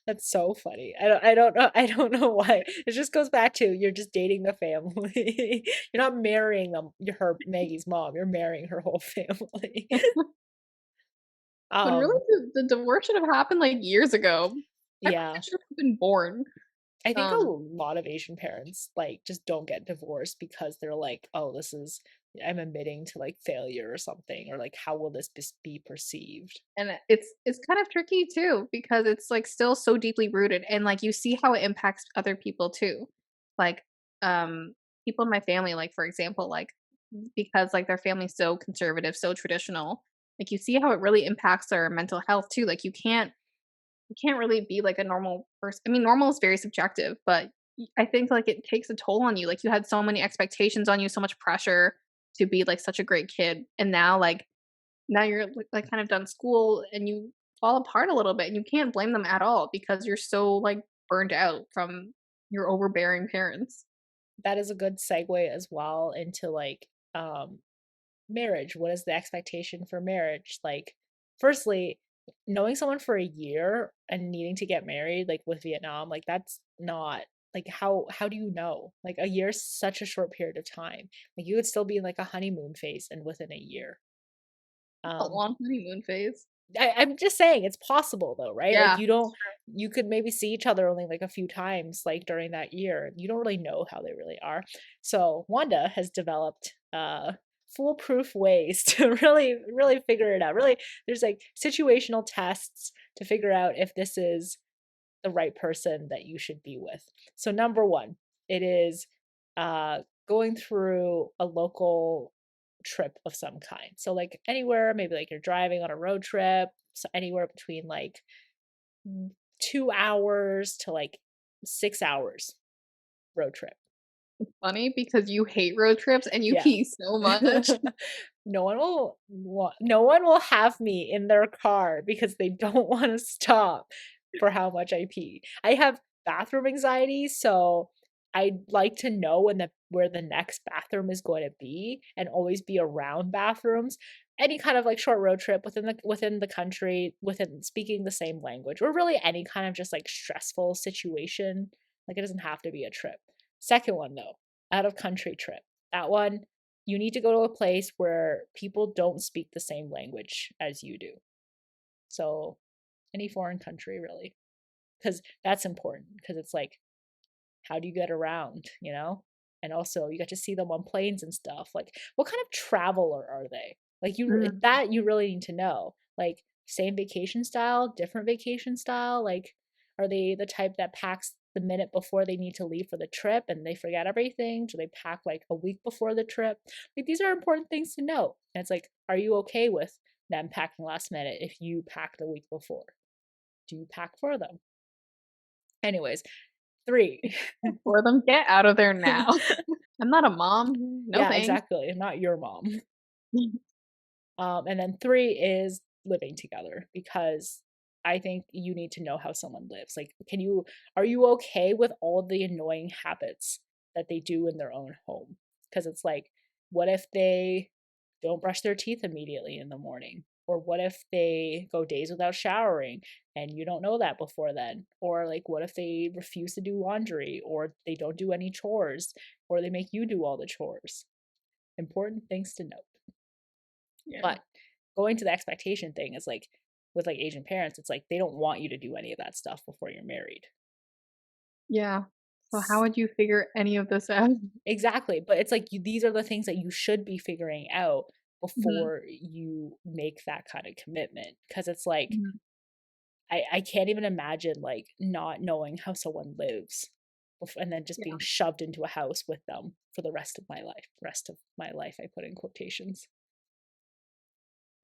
that's so funny. I don't know why. It just goes back to you're just dating the family. You're not marrying them her Maggie's mom. You're marrying her whole family. When really Um, the divorce should have happened, like, years ago. I probably yeah. shouldn't have been born. I think a Um, lot of Asian parents like just don't get divorced because they're like, oh, this is I'm admitting to like failure or something, or like how will this be perceived? and it's kind of tricky too because it's, like, still so deeply rooted and, like, you see how it impacts other people too. Like, people in my family, like, for example, like, because, like, their family's so conservative, so traditional, like, you see how it really impacts their mental health too. Like, you can't really be like a normal person. I mean, normal is very subjective, but I think like it takes a toll on you. Like you had so many expectations on you, so much pressure to be like such a great kid, and now you're like kind of done school and you fall apart a little bit, and you can't blame them at all because you're so like burned out from your overbearing parents. That is a good segue as well into like marriage. What is the expectation for marriage? Like, firstly, knowing someone for a year and needing to get married, like with Vietnam, like that's not like how do you know? Like a year is such a short period of time. Like you would still be in like a honeymoon phase and within a year. A Um, long honeymoon phase. I'm just saying it's possible though, right? Like Yeah, you don't you could maybe see each other only like a few times like during that year. You don't really know how they really are. So Wanda has developed foolproof ways to really figure it out. Really there's like situational tests to figure out if this is the right person that you should be with. So number 1, it is uh going through a local trip of some kind. So like anywhere, maybe like you're driving on a road trip, so anywhere between like 2 hours to like 6 hours road trip. funny because you hate road trips and you Yeah. pee so much. No one will have me in their car because they don't want to stop for how much I pee. I have bathroom anxiety, so I'd like to know where the next bathroom is going to be and always be around bathrooms. Any kind of like short road trip within the country, within speaking the same language, or really any kind of just like stressful situation. Like it doesn't have to be a trip. Second one though, out of country trip. That one you need to go to a place where people don't speak the same language as you do. So, any foreign country, really. Because that's important. Because it's like, how do you get around, you know? And also, you get to see them on planes and stuff. Like, what kind of traveler are they? Like, Mm. that you really need to know. Like, same vacation style, different vacation style. Like, are they the type that packs the minute before they need to leave for the trip and they forget everything? Do they pack like a week before the trip? Like, these are important things to know. And it's like, are you okay with them packing last minute if you packed the week before? Do you pack for them? Anyways, 3. For them, get out of there now. I'm not a mom. No Yeah, thanks. exactly. Not your mom. And then 3 is living together because I think you need to know how someone lives. Like, are you okay with all the annoying habits that they do in their own home? Because it's like, what if they don't brush their teeth immediately in the morning? Or what if they go days without showering and you don't know that before then? Or like, what if they refuse to do laundry or they don't do any chores or they make you do all the chores? Important things to note. Yeah. But going to the expectation thing is like with like Asian parents, it's like they don't want you to do any of that stuff before you're married. Yeah. So how would you figure any of this out? Exactly. But it's like these are the things that you should be figuring out Mhm, before you make that kind of commitment. Cause it's like, mhm. I can't even imagine like not knowing how someone lives and then just being Yeah. shoved into a house with them for the rest of my life. Rest of my life, I put in quotations.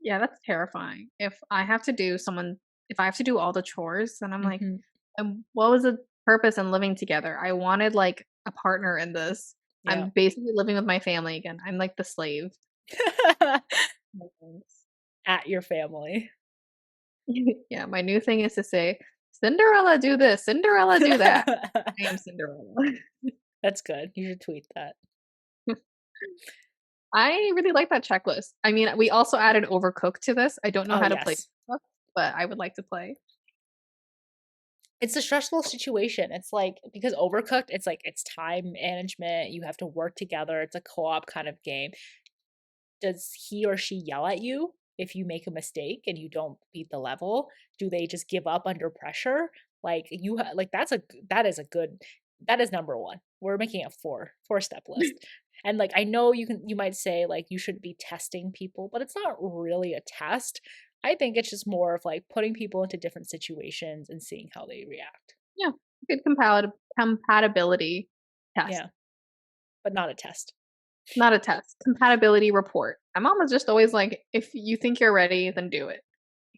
Yeah, that's terrifying. If I have to do all the chores, then I'm like, Hmm. what was the purpose in living together? I wanted, like, a partner in this. Yeah. I'm basically living with my family again. I'm like the slave. No thanks. At your family. Yeah, my new thing is to say, "Cinderella, do this. Cinderella, do that." I am Cinderella. That's good. You should tweet that. I really like that checklist. I mean, we also added Overcooked to this. I don't know Oh, how to play, yes. but I would like to play. It's a stressful situation. It's like because Overcooked, it's like it's time management. You have to work together. It's a co-op kind of game. Does he or she yell at you if you make a mistake and you don't beat the level, do they just give up under pressure? Like like that is number one. We're making a four step list. And like I know you might say like you should be testing people, but it's not really a test. I think it's just more of like putting people into different situations and seeing how they react. Yeah, good compatibility test, Yeah, but not a test. not a test. Compatibility report. My mom was just always like, if you think you're ready, then do it.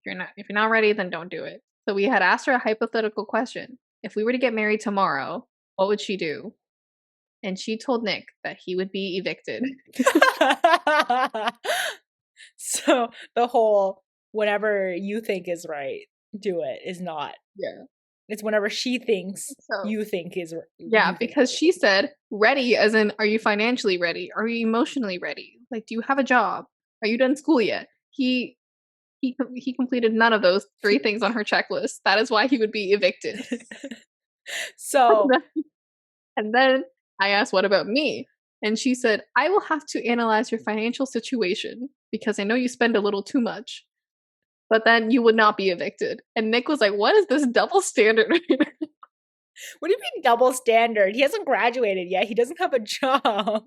If you're not ready, then don't do it. So we had asked her a hypothetical question. If we were to get married tomorrow, what would she do? And she told Nick that he would be evicted. So the whole whatever you think is right, do it is not. Yeah. It's whenever she thinks So you think is yeah, you think because she said ready as in are you financially ready? Are you emotionally ready? Like do you have a job? Are you done school yet? He completed none of those three things on her checklist. That is why he would be evicted. so And then I asked, "What about me?" And she said, "I will have to analyze your financial situation because I know you spend a little too much, but then you would not be evicted." And Nick was like, "What is this double standard?" what do you mean double standard? He hasn't graduated yet. He doesn't have a job.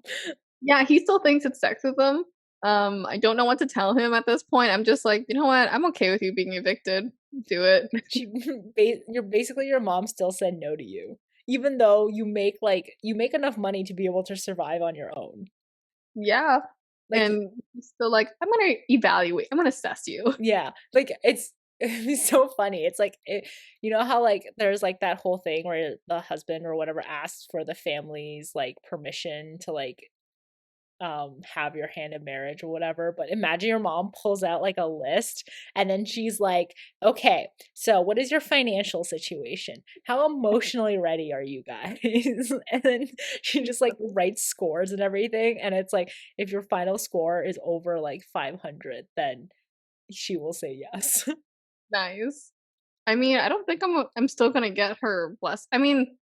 Yeah, he still thinks it's sexism. I don't know what to tell him at this point. I'm just like, you know what? I'm okay with you being evicted. Do it. She, you're basically your mom still said no to you, even though you make enough money to be able to survive on your own. Yeah. Like And he's still like, I'm gonna evaluate. I'm gonna assess you. yeah, like it's so funny. It's like you know how like there's like that whole thing where the husband or whatever asks for the family's like permission to like have your hand in marriage or whatever, but imagine your mom pulls out like a list and then she's like, okay, so what is your financial situation, how emotionally ready are you guys? And then she just like writes scores and everything, and it's like if your final score is over like 500 then she will say yes. Nice. I mean, I don't think I'm still gonna get her blessed. I mean,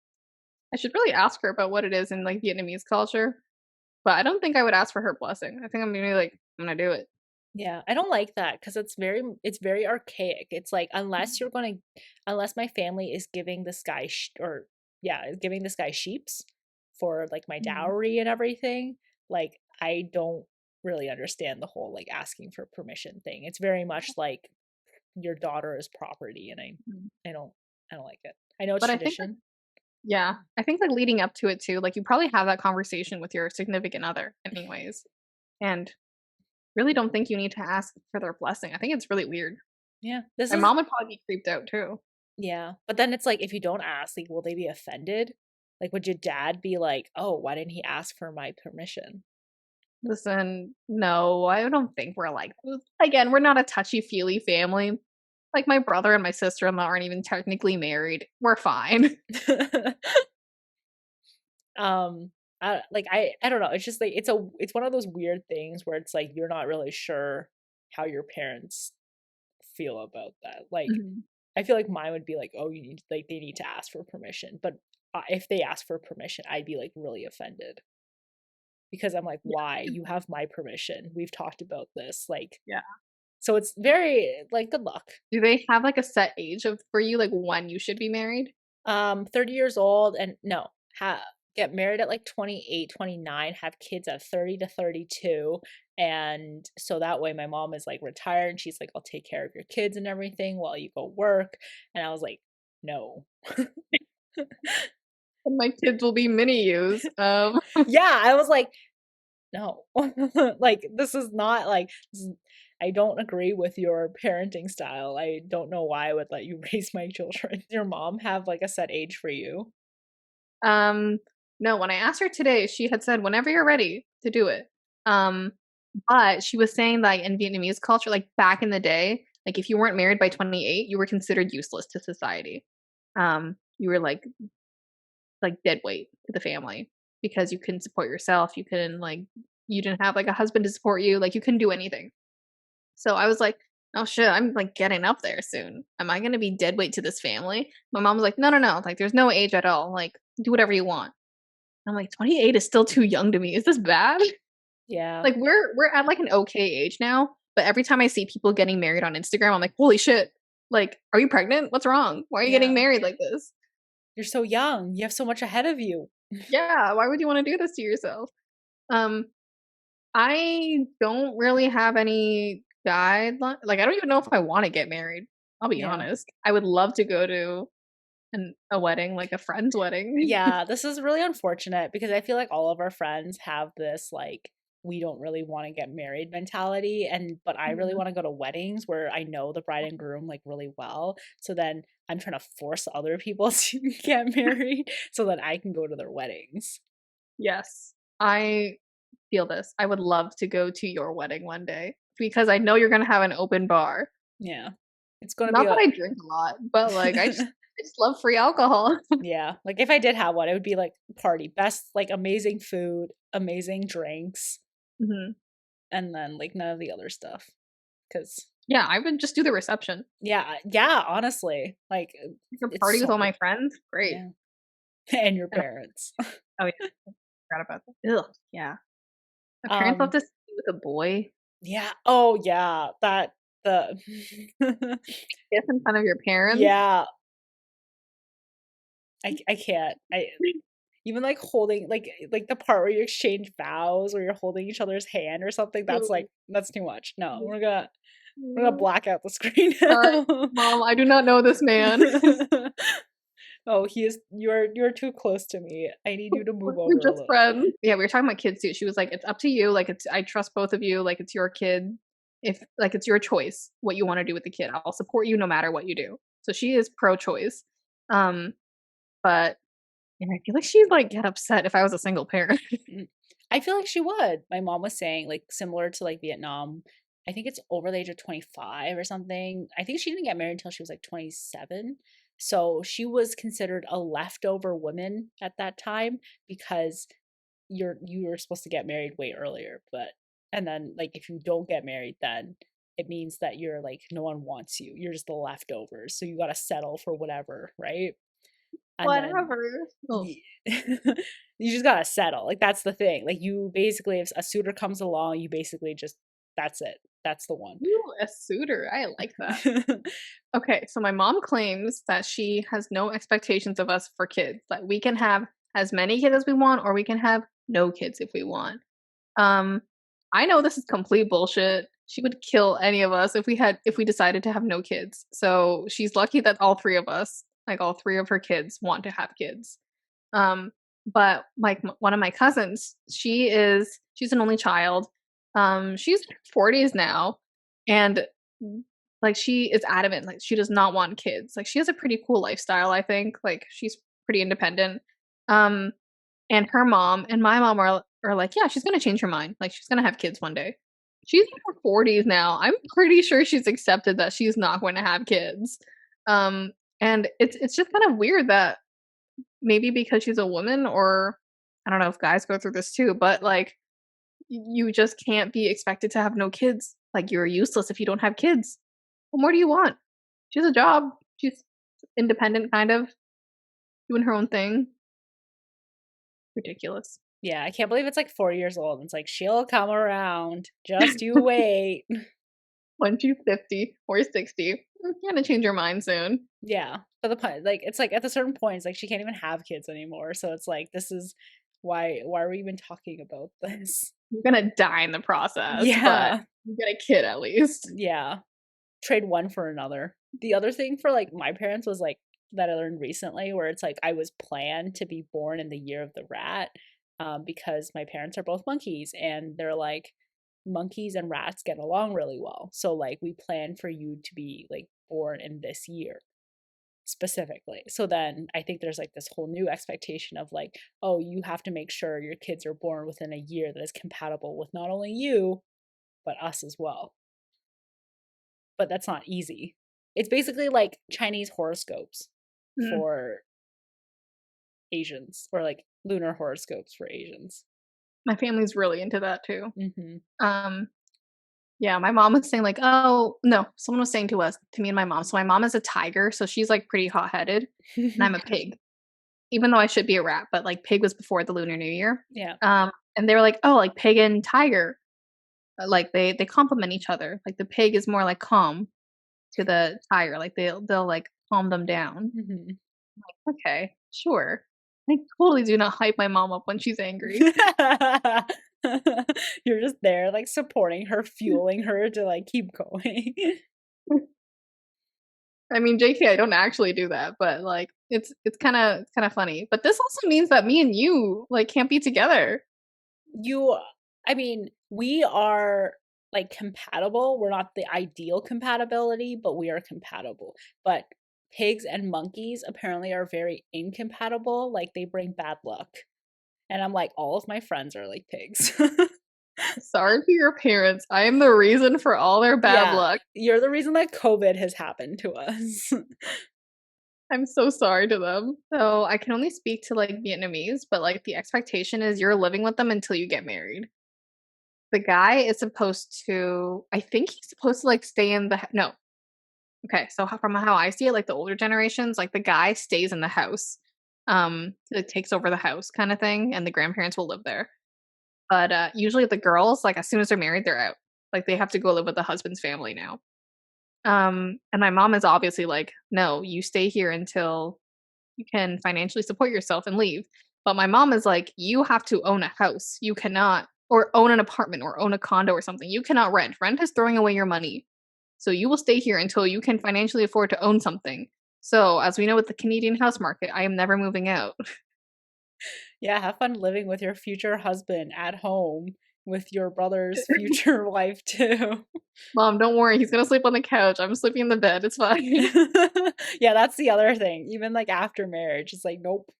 I should really ask her about what it is in like Vietnamese culture, but I don't think I would ask for her blessing. I think I'm gonna be like, I'm gonna do it. Yeah, I don't like that because it's very archaic. It's like unless my family is giving this guy or yeah, is giving this guy sheeps for like my Mhm. dowry and everything, like I don't really understand the whole like asking for permission thing. It's very much like your daughter is property, and Mhm. I don't I don't like it. I know it's But I think, tradition. yeah, I think like leading up to it too, like you probably have that conversation with your significant other, anyways, and really don't think you need to ask for their blessing. I think it's really weird. Yeah, this My is mom would probably be creeped out too. yeah, but then it's like if you don't ask, like, will they be offended? Like, would your dad be like, "Oh, why didn't he ask for my permission?" Listen, no, I don't think we're like those. Again, we're not a touchy-feely family. Like, my brother and my sister-in-law aren't even technically married. We're fine. um, I don't know. It's just like it's one of those weird things where it's like you're not really sure how your parents feel about that. Like, Mhm. I feel like mine would be like, "Oh, you need like they need to ask for permission," but if they ask for permission, I'd be like really offended because I'm like, "Why? Yeah, You have my permission. We've talked about this." Like, yeah. so it's very like good luck. Do they have, like, a set age of for you, like, when you should be married? 30 years old and no, get married at like 28, 29, have kids at 30 to 32. And so that way my mom is like retired and she's like, I'll take care of your kids and everything while you go work. And I was like, no. And my kids will be mini yous. Yeah, I was like, no. Like, this is not like, I don't agree with your parenting style. I don't know why I would let you raise my children. Does your mom have like a set age for you? Um, no, when I asked her today, she had said, "Whenever you're ready to do it." Um, but she was saying, like, in Vietnamese culture, like, back in the day, like, if you weren't married by 28, you were considered useless to society. You were, like, dead weight to the family because you couldn't support yourself, you couldn't, like you didn't have, like, a husband to support you, like, you couldn't do anything. So I was like, "Oh, shit, I'm, like, getting up there soon. Am I gonna be dead weight to this family?" My mom was like, "No, no, no, like, there's no age at all, like, do whatever you want." I'm like, "28 is still too young to me. Is this bad?" Yeah. Like, we're at, like, an okay age now, But every time I see people getting married on Instagram, I'm like, holy shit. Like, are you pregnant? What's wrong? Why are you getting Yeah. married like this? You're so young. You have so much ahead of you. Yeah, why would you want to do this to yourself? Um, I don't really have any guideline. Like, I don't even know if I want to get married. I'll be Yeah. honest. I would love to go to a wedding, like a friend's wedding. Yeah, this is really unfortunate because I feel like all of our friends have this like we don't really want to get married mentality but I really Mhm. want to go to weddings where I know the bride and groom like really well. So then I'm trying to force other people to get married so that I can go to their weddings. Yes, I feel this. I would love to go to your wedding one day because I know you're gonna have an open bar. Yeah. It's going to be Not that a I drink a lot, but like I just love free alcohol. yeah, like if I did have one, it would be like party, best like amazing food, amazing drinks, Mhm. and then like none of the other stuff. Cause Yeah, I would just do the reception. yeah, honestly, like I could it's party with so all my friends. Great. yeah, and your And parents. oh yeah, I forgot about that. Ugh, yeah. My parents love um, to see me with a boy. yeah. Oh yeah, that the Kiss in front of your parents. yeah. I can't. I even like holding like the part where you exchange vows or you're holding each other's hand or something. That's like Ooh. that's too much. No, we're gonna Mm. black out the screen Sorry, now. mom. I do not know this man. Oh, you're too close to me. I need you to move We're over a just little. friends. Yeah, we were talking about kids too. She was like, "It's up to you. Like, it's I trust both of you. Like, it's your kid. If like it's your choice what you want to do with the kid. I'll support you no matter what you do." So she is pro-choice. Um, but yeah, I feel like she'd like get upset if I was a single parent. Mm. I feel like she would. My mom was saying like similar to like Vietnam. I think it's over the age of 25 or something. I think she didn't get married until she was like 27. So she was considered a leftover woman at that time because you were supposed to get married way earlier, but and then like if you don't get married then it means that you're like no one wants you. You're just the leftovers. So you got to settle for whatever, right? And then Whatever. Oh, Ye you just gotta settle, like, that's the thing, like, you basically if a suitor comes along, you basically just that's it, that's the one. ooh, a suitor. I like that. Okay, so my mom claims that she has no expectations of us for kids. Like we can have as many kids as we want, or we can have no kids if we want. Um, I know this is complete bullshit. She would kill any of us if we decided to have no kids. So she's lucky that all three of us, like all three of her kids, want to have kids. Um, but like one of my cousins, she's an only child. She's in her 40s now, and like she is adamant, like she does not want kids. Like she has a pretty cool lifestyle, I think. Like she's pretty independent. Um, and her mom and my mom are like, yeah, she's gonna change her mind. Like she's gonna have kids one day. She's in her 40s now. I'm pretty sure she's accepted that she's not going to have kids. Um, and it's just kind of weird that maybe because she's a woman, or I don't know if guys go through this too, but like you just can't be expected to have no kids. Like you're useless if you don't have kids. What more do you want? She has a job. She's independent, kind of doing her own thing. Ridiculous. Yeah, I can't believe it's, like, 4 years old, and it's like, "She'll come around, just you wait." When she's 50 or 60, you're gonna change your mind soon. Yeah, but the point like, it's like, at a certain point, it's like, she can't even have kids anymore, so it's like, this is why are we even talking about this? You're gonna die in the process, but Yeah, you get a kid at least. yeah. Trade one for another. The other thing for, like, my parents was, like that I learned recently where it's like I was planned to be born in the year of the rat, because my parents are both monkeys, and they're like, monkeys and rats get along really well. So, like, we plan for you to be, like, born in this year specifically. So then I think there's, like, this whole new expectation of, like, oh, you have to make sure your kids are born within a year that is compatible with not only you, but us as well. But that's not easy. It's basically like Chinese horoscopes Mm, for Asians or like lunar horoscopes for Asians. my family's really into that too. Mhm. Um, yeah, my mom was saying like, "Oh, no," someone was saying to me and my mom. So my mom is a tiger, so she's like pretty hot-headed, and I'm a pig. Even though I should be a rat, but like pig was before the Lunar New Year. Yeah. And they were like, "Oh, like pig and tiger." Like they complement each other. Like the pig is more like calm to the tiger. Like they'll like calm them down. Mhm. Okay, sure. I totally do not hype my mom up when she's angry. You're just there, like, supporting her, fueling her to, like, keep going. I mean, JK, I don't actually do that, but like it's kind of funny. But this also means that me and you like can't be together. You I mean, we are, like, compatible. We're not the ideal compatibility, but we are compatible. But pigs and monkeys apparently are very incompatible, like, they bring bad luck. And I'm like, all of my friends are like pigs. Sorry to your parents. I am the reason for all their bad Yeah, luck. you're the reason that COVID has happened to us. I'm so sorry to them. So I can only speak to like Vietnamese, but like the expectation is you're living with them until you get married. The guy is supposed to, I think he's supposed to like stay in the, no. Okay. So from how I see it, like the older generations, like the guy stays in the house, like takes over the house kind of thing. And the grandparents will live there. But usually the girls, like as soon as they're married, they're out. Like they have to go live with the husband's family now. And my mom is obviously like, no, you stay here until you can financially support yourself and leave. But my mom is like, you have to own a house. You cannot, or own an apartment or own a condo or something. You cannot rent. Rent is throwing away your money. So you will stay here until you can financially afford to own something. So as we know with the Canadian house market, I am never moving out. Yeah, have fun living with your future husband at home with your brother's future wife too. Mom, don't worry. He's going to sleep on the couch. I'm sleeping in the bed. It's fine. Yeah, that's the other thing. Even like after marriage, it's like, nope.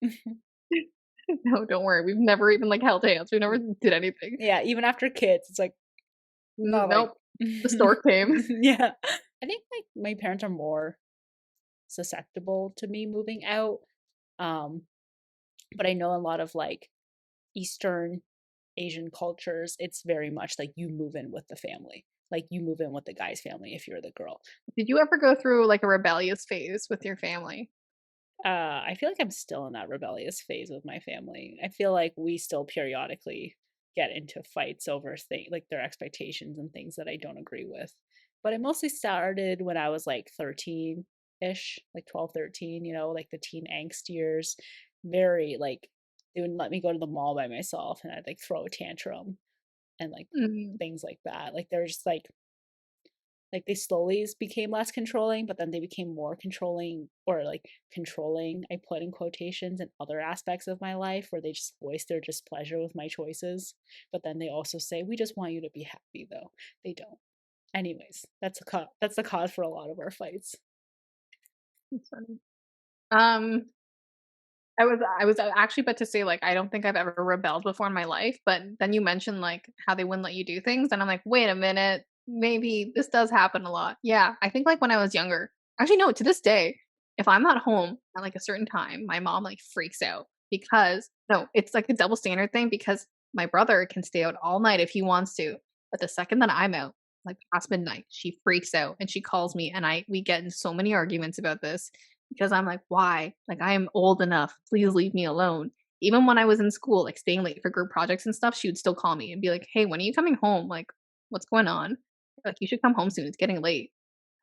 No, don't worry. We've never even like held hands. We never did anything. Yeah, even after kids, it's like not like Nope. The stork came. yeah. I think like my parents are more susceptible to me moving out. Um, but I know a lot of like Eastern Asian cultures, it's very much like you move in with the family. Like you move in with the guy's family if you're the girl. Did you ever go through like a rebellious phase with your family? I feel like I'm still in that rebellious phase with my family. I feel like we still periodically get into fights over things like their expectations and things that I don't agree with. But it mostly started when I was like 13 ish, like 12, 13, like the teen angst years. Very like, they wouldn't let me go to the mall by myself and I'd like throw a tantrum and like Mhm. things like that. Like they're just like they slowly became less controlling, but then they became more controlling or like controlling, I put in quotations, in other aspects of my life where they just voice their displeasure with my choices. But then they also say, we just want you to be happy though. They don't. Anyways, that's the cause for a lot of our fights. That's funny. Um, I was actually about to say like I don't think I've ever rebelled before in my life, but then you mentioned like how they wouldn't let you do things, and I'm like, wait a minute, maybe this does happen a lot. Yeah, I think like when I was younger. Actually, no, to this day, if I'm not home at like a certain time, my mom like freaks out because no, it's like a double standard thing because my brother can stay out all night if he wants to, but the second that I'm out, like past midnight, she freaks out and she calls me, and I we get in so many arguments about this because I'm like, "Why? Like, I am old enough. Please leave me alone." Even when I was in school, like staying late for group projects and stuff, she would still call me and be like, "Hey, when are you coming home? Like, what's going on? Like, you should come home soon. It's getting late."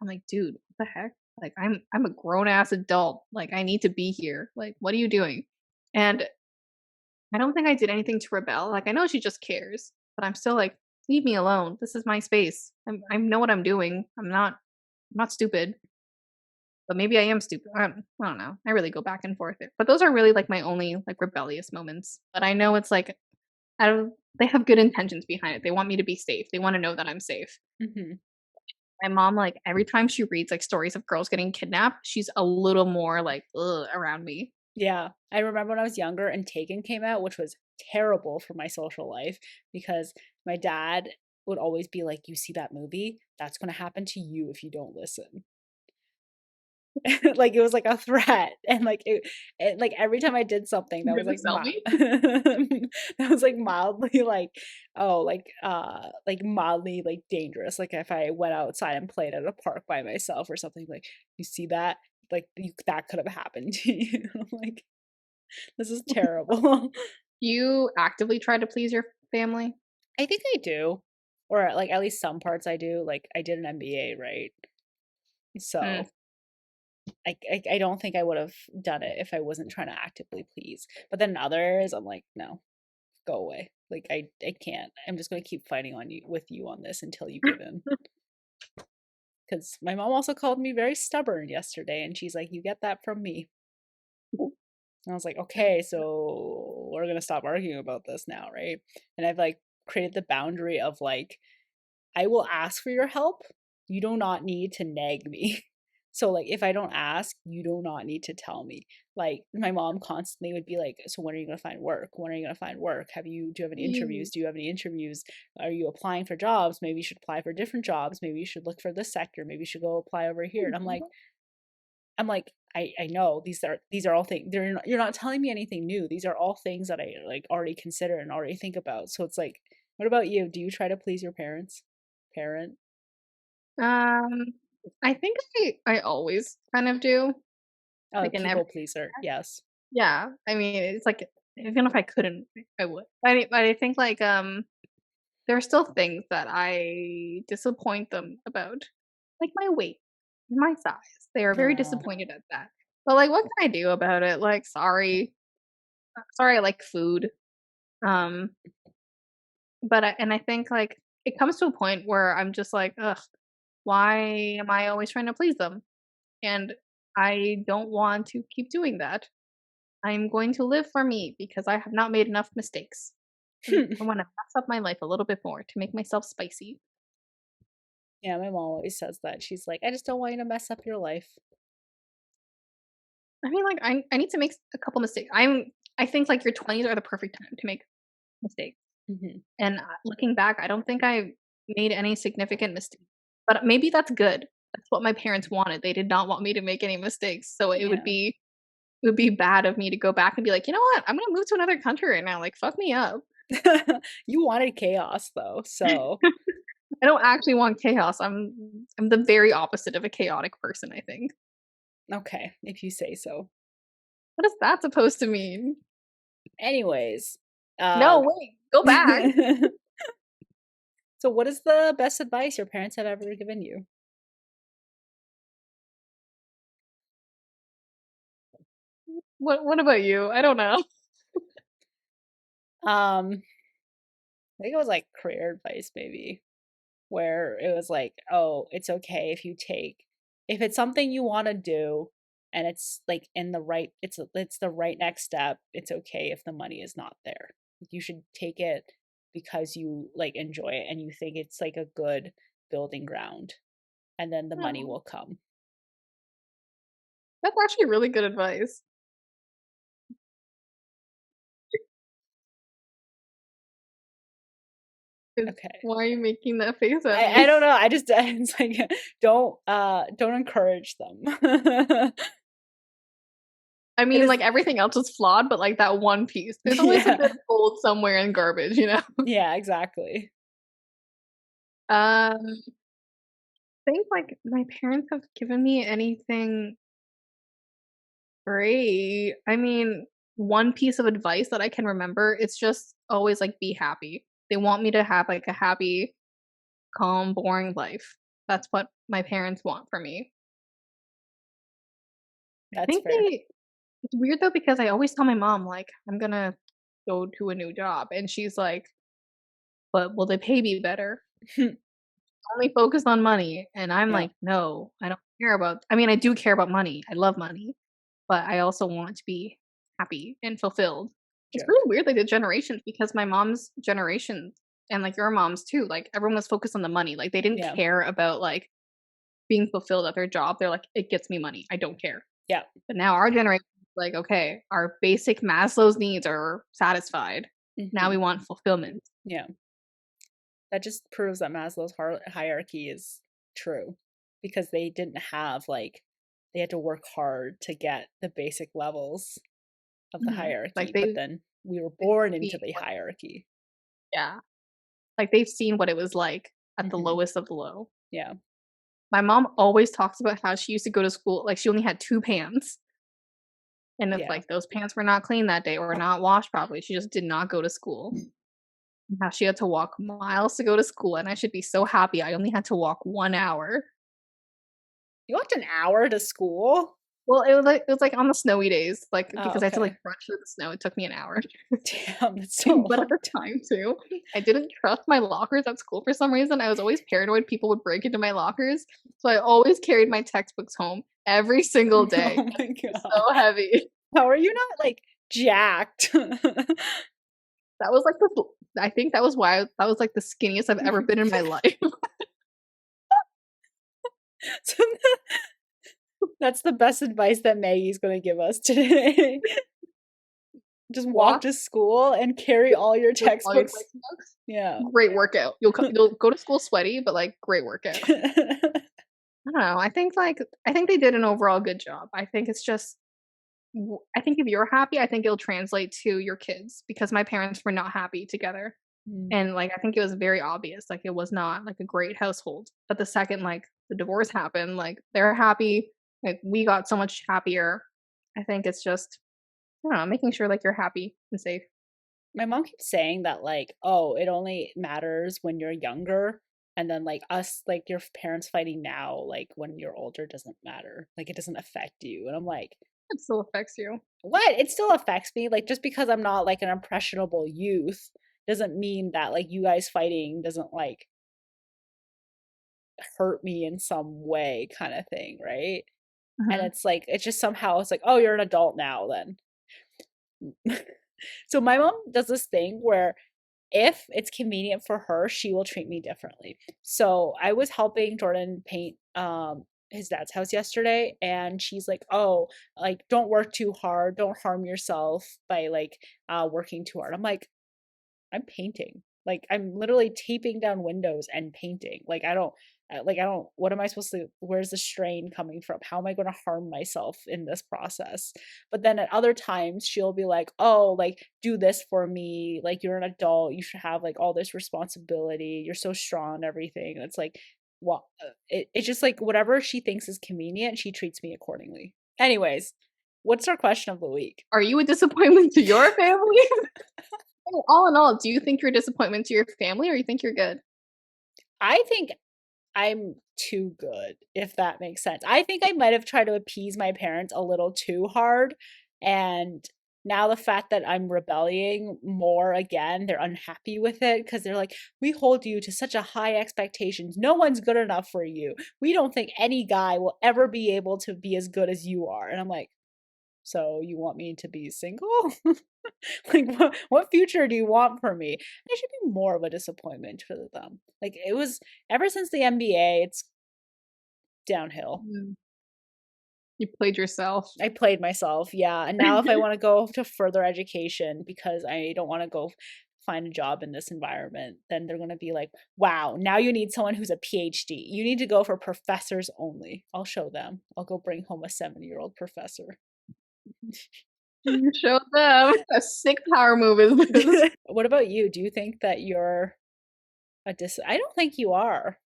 I'm like, "Dude, what the heck? Like, I'm a grown ass adult. Like, I need to be here. Like, what are you doing?" And I don't think I did anything to rebel. Like, I know she just cares, but I'm still like, "Leave me alone. This is my space. I know what I'm doing. I'm not stupid." But maybe I am stupid. I don't know. I really go back and forth there. But those are really like my only like rebellious moments. But I know it's like I don't they have good intentions behind it. They want me to be safe. They want to know that I'm safe. Hmm. My mom, like every time she reads like stories of girls getting kidnapped, she's a little more like ugh around me. Yeah, I remember when I was younger and Taken came out, which was terrible for my social life because my dad would always be like, "You see that movie? That's going to happen to you if you don't listen." Like it was like a threat, and like every time I did something that You're was gonna like sell me? that was like mildly like mildly like dangerous. Like if I went outside and played at a park by myself or something, like you see that, like that could have happened to you. Like this is terrible. You actively try to please your family? I think I do. or like at least some parts I do. Like I did an MBA, right? Mm. So I don't think I would have done it if I wasn't trying to actively please. But then others, I'm like, no, go away. Like I can't. I'm just gonna keep fighting on you with you on this until you give in. Because my mom also called me very stubborn yesterday, and she's like, "You get that from me." And I was like, "Okay, so we're gonna stop arguing about this now, right?" And I've like created the boundary of like, I will ask for your help. You do not need to nag me. So like if I don't ask, you do not need to tell me. Like my mom constantly would be like, "So when are you gonna find work? When are you gonna find work? Do you have any interviews? Mm. Do you have any interviews? Are you applying for jobs? Maybe you should apply for different jobs. Maybe you should look for this sector. Maybe you should go apply over here." And I'm like, I know these are all things you're not telling me anything new. These are all things that I like already consider and already think about. So it's like, what about you? Do you try to please your parents? Parent? Um, I think I always kind of do, Oh, like, in every people pleaser. Yes. yeah, I mean, it's like, even if I couldn't, I would. But I think, like, there are still things that I disappoint them about, like my weight and my size. They are very No. disappointed at that. But, like, what can I do about it? Like, sorry. Sorry I like food. Um, but I think, like, it comes to a point where I'm just like, "Ugh, why am I always trying to please them?" And I don't want to keep doing that. I'm going to live for me because I have not made enough mistakes. And I wanna mess up my life a little bit more to make myself spicy. Yeah, my mom always says that. She's like, I just don't want you to mess up your life. I mean, like, I need to make a couple mistakes. I think, like, your 20s are the perfect time to make mistakes. Hmm. And, looking back, I don't think I made any significant mistakes, but maybe that's good. That's what my parents wanted. They did not want me to make any mistakes, so Yeah. it would be bad of me to go back and be like, "You know what? I'm gonna move to another country right now, like, fuck me up." You wanted chaos though, so I don't actually want chaos. I'm the very opposite of a chaotic person, I think. okay, if you say so. What is that supposed to mean? Anyways, uh No, wait, go back. so what is the best advice your parents have ever given you? What about you? I don't know. Um, I think it was like career advice maybe, where it was like, "Oh, it's okay if you take if it's something you want to do and it's like in the right it's the right next step, it's okay if the money is not there. You should take it because you like enjoy it and you think it's like a good building ground and then the money Oh, will come." that's actually really good advice. 'Cause Okay. why are you making that face at I me? don't know. I just it's like don't encourage them. I It mean, is like, everything else is flawed, but, like, that one piece, there's always a yeah. good gold somewhere in garbage, you know? Yeah, exactly. I think, like, my parents have given me anything great. I mean, one piece of advice that I can remember, it's just always, like, be happy. They want me to have, like, a happy, calm, boring life. That's what my parents want for me. I That's think fair. it's weird though because I always tell my mom, like, "I'm gonna go to a new job," and she's like, "But will they pay me better? Only focus on money." And I'm Yeah, like, "No, I don't care about." I mean, I do care about money. I love money, but I also want to be happy and fulfilled. It's joke. really weird, like, the generations because my mom's generation and, like, your mom's too, like, everyone was focused on the money. Like, they didn't Yeah, care about, like, being fulfilled at their job. They're like, "It gets me money. I don't care." yeah. But now our generation is like, "Okay, our basic Maslow's needs are satisfied. Now we Mhm. want fulfillment." Yeah. That just proves that Maslow's hierarchy is true because they didn't have like they had to work hard to get the basic levels of the Mhm. Like, hierarchy, but they've then we were they've born seen into the what hierarchy. yeah. Like, they've seen what it was like at the Mhm. lowest of the low. Yeah. My mom always talks about how she used to go to school like, she only had 2 pants, and if, Yeah. like, those pants were not clean that day or not washed properly, she just did not go to school. how she had to walk miles to go to school, and I should be so happy I only had to walk 1 hour. You walked an hour to school? Well, it was like on the snowy days, like, Oh, because I had to, like, okay. rush through the snow, it took me an hour. Damn, that's so But at long. the time too, I didn't trust my lockers at school for some reason. I was always paranoid people would break into my lockers, so I always carried my textbooks home every single day. Oh my It's god. so heavy. How are you not, like, jacked? That was like the I think that was why that was like the skinniest I've ever been in my life. So that's the best advice that Maggie's gonna give us today. Just walk Walk to school and carry all your with all your textbooks. textbooks. Yeah. Great workout. You'll go to school sweaty, but, like, great workout. I don't know, I think they did an overall good job. I think it's just I think if you're happy, I think it'll translate to your kids because my parents were not happy together. Mm. And, like, I think it was very obvious, like, it was not, like, a great household. But the second, like, the divorce happened, like, they're happy, like, we got so much happier. I think it's just, I don't know, making sure, like, you're happy and safe. My mom keeps saying that, like, "Oh, it only matters when you're younger, and then, like, us like, your parents fighting now, like, when you're older doesn't matter. Like, it doesn't affect you." And I'm like, It still affects you. "What? It still affects me. Like, just because I'm not, like, an impressionable youth doesn't mean that, like, you guys fighting doesn't, like, hurt me in some way," kinda thing, right? And Mhm. it's like it's just somehow it's like, "Oh, you're an adult now then." So my mom does this thing where if it's convenient for her, she will treat me differently. So I was helping Jordan paint his dad's house yesterday, and she's like, "Oh, like don't work too hard, don't harm yourself by like working too hard." I'm like, I'm painting. Like I'm literally taping down windows and painting. Like I don't what am I supposed to where's the strain coming from? How am I going to harm myself in this process? But then at other times she'll be like, "Oh, like do this for me. Like you're an adult, you should have like all this responsibility. You're so strong and everything." And it's like well, it's just like whatever she thinks is convenient, she treats me accordingly. Anyways, what's our question of the week? Are you a disappointment to your family? Oh, all in all, do you think you're a disappointment to your family or you think you're good? I think I'm too good, if that makes sense. I think I might have tried to appease my parents a little too hard. And now the fact that I'm rebelling more again, they're unhappy with it because they're like, we hold you to such a high expectations. No one's good enough for you. We don't think any guy will ever be able to be as good as you are. And I'm like, so you want me to be single? Like what future do you want for me? It should be more of a disappointment for them. Like it was ever since the NBA, it's downhill. Mm. You played yourself. I played myself, yeah. And now if I want to go to further education because I don't want to go find a job in this environment, then they're going to be like, "Wow, now you need someone who's a PhD. You need to go for professors only." I'll show them. I'll go bring home a 70-year-old professor. You showed them. A sick power move is this. What about you? Do you think that you're I don't think you are.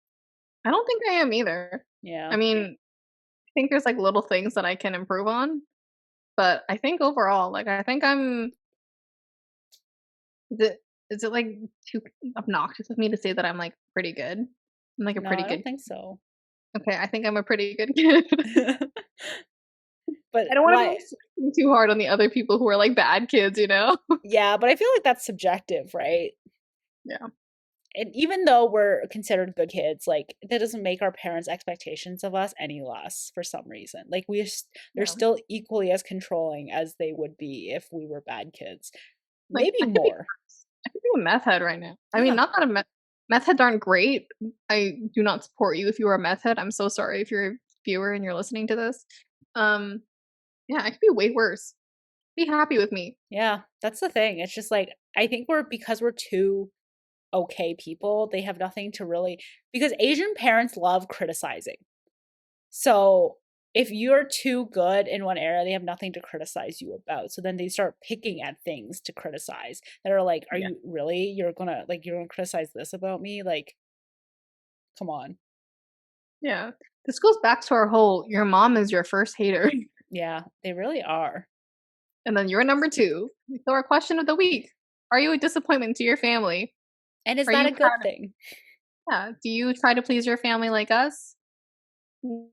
I don't think I am either. Yeah. I mean, I think there's, like, little things that I can improve on, but I think overall, like, I think I'm is it, like, too obnoxious of me to say that I'm, like, pretty good? I'm, like, a No, pretty I don't good think so. okay, I think I'm a pretty good kid. But I don't wanna be, why? like, swiping too hard on the other people who are, like, bad kids, you know? Yeah, but I feel like that's subjective, right? Yeah. And even though we're considered good kids, like that doesn't make our parents' expectations of us any less for some reason. Like they're Yeah. still equally as controlling as they would be if we were bad kids. Like, Maybe I could be more. I could be a meth head right now. I mean, Yeah. not that a meth heads aren't great. I do not support you if you are a meth head. I'm so sorry if you're a viewer and you're listening to this. Um, yeah, I could be way worse. Be happy with me. Yeah, that's the thing. It's just like I think because we're too okay people, they have nothing to really because Asian parents love criticizing. So if you're too good in one area, they have nothing to criticize you about. So then they start picking at things to criticize that are like, are Yeah. you really? You're gonna criticize this about me? Like, come on. Yeah. This goes back to our whole your mom is your first hater Yeah, they really are. and then you're number 2. So our question of the week, are you a disappointment to your family? And is Are that you a good proud of thing? Yeah, do you try to please your family like us?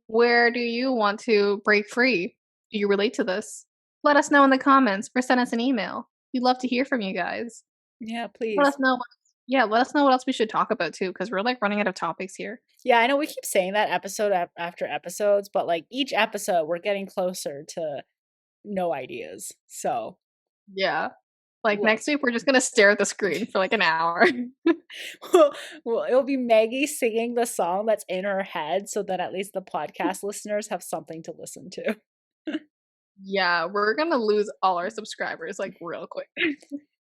Where do you want to break free? Do you relate to this? Let us know in the comments or send us an email. We'd love to hear from you guys. Yeah, Let please. us know what Yeah, let us know what else we should talk about too, because we're, like, running out of topics here. Yeah, I know we keep saying that episode after episodes, but like each episode, we're getting closer to no ideas. So, Yeah. Like, well, next week, we're just gonna stare at the screen for, like, an hour. well, it'll be Maggie singing the song that's in her head so that at least the podcast listeners have something to listen to. Yeah, we're gonna lose all our subscribers, like, real quick.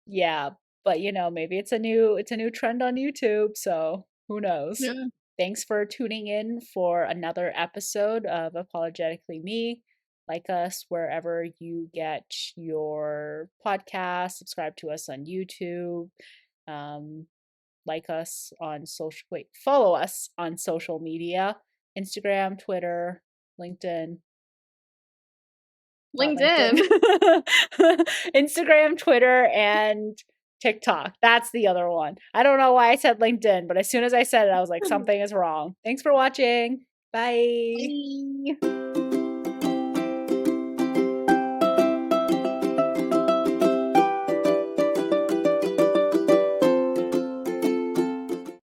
Yeah, but maybe it's a new trend on YouTube, so who knows. Yeah. Thanks for tuning in for another episode of Apologetically Me. Like us wherever you get your podcast, subscribe to us on YouTube, um, follow us on social media, Instagram, Twitter, LinkedIn, not LinkedIn. LinkedIn. Instagram, Twitter, and TikTok. That's the other one. I don't know why I said LinkedIn, but as soon as I said it, I was like, something is wrong. Thanks for watching. Bye. Bye.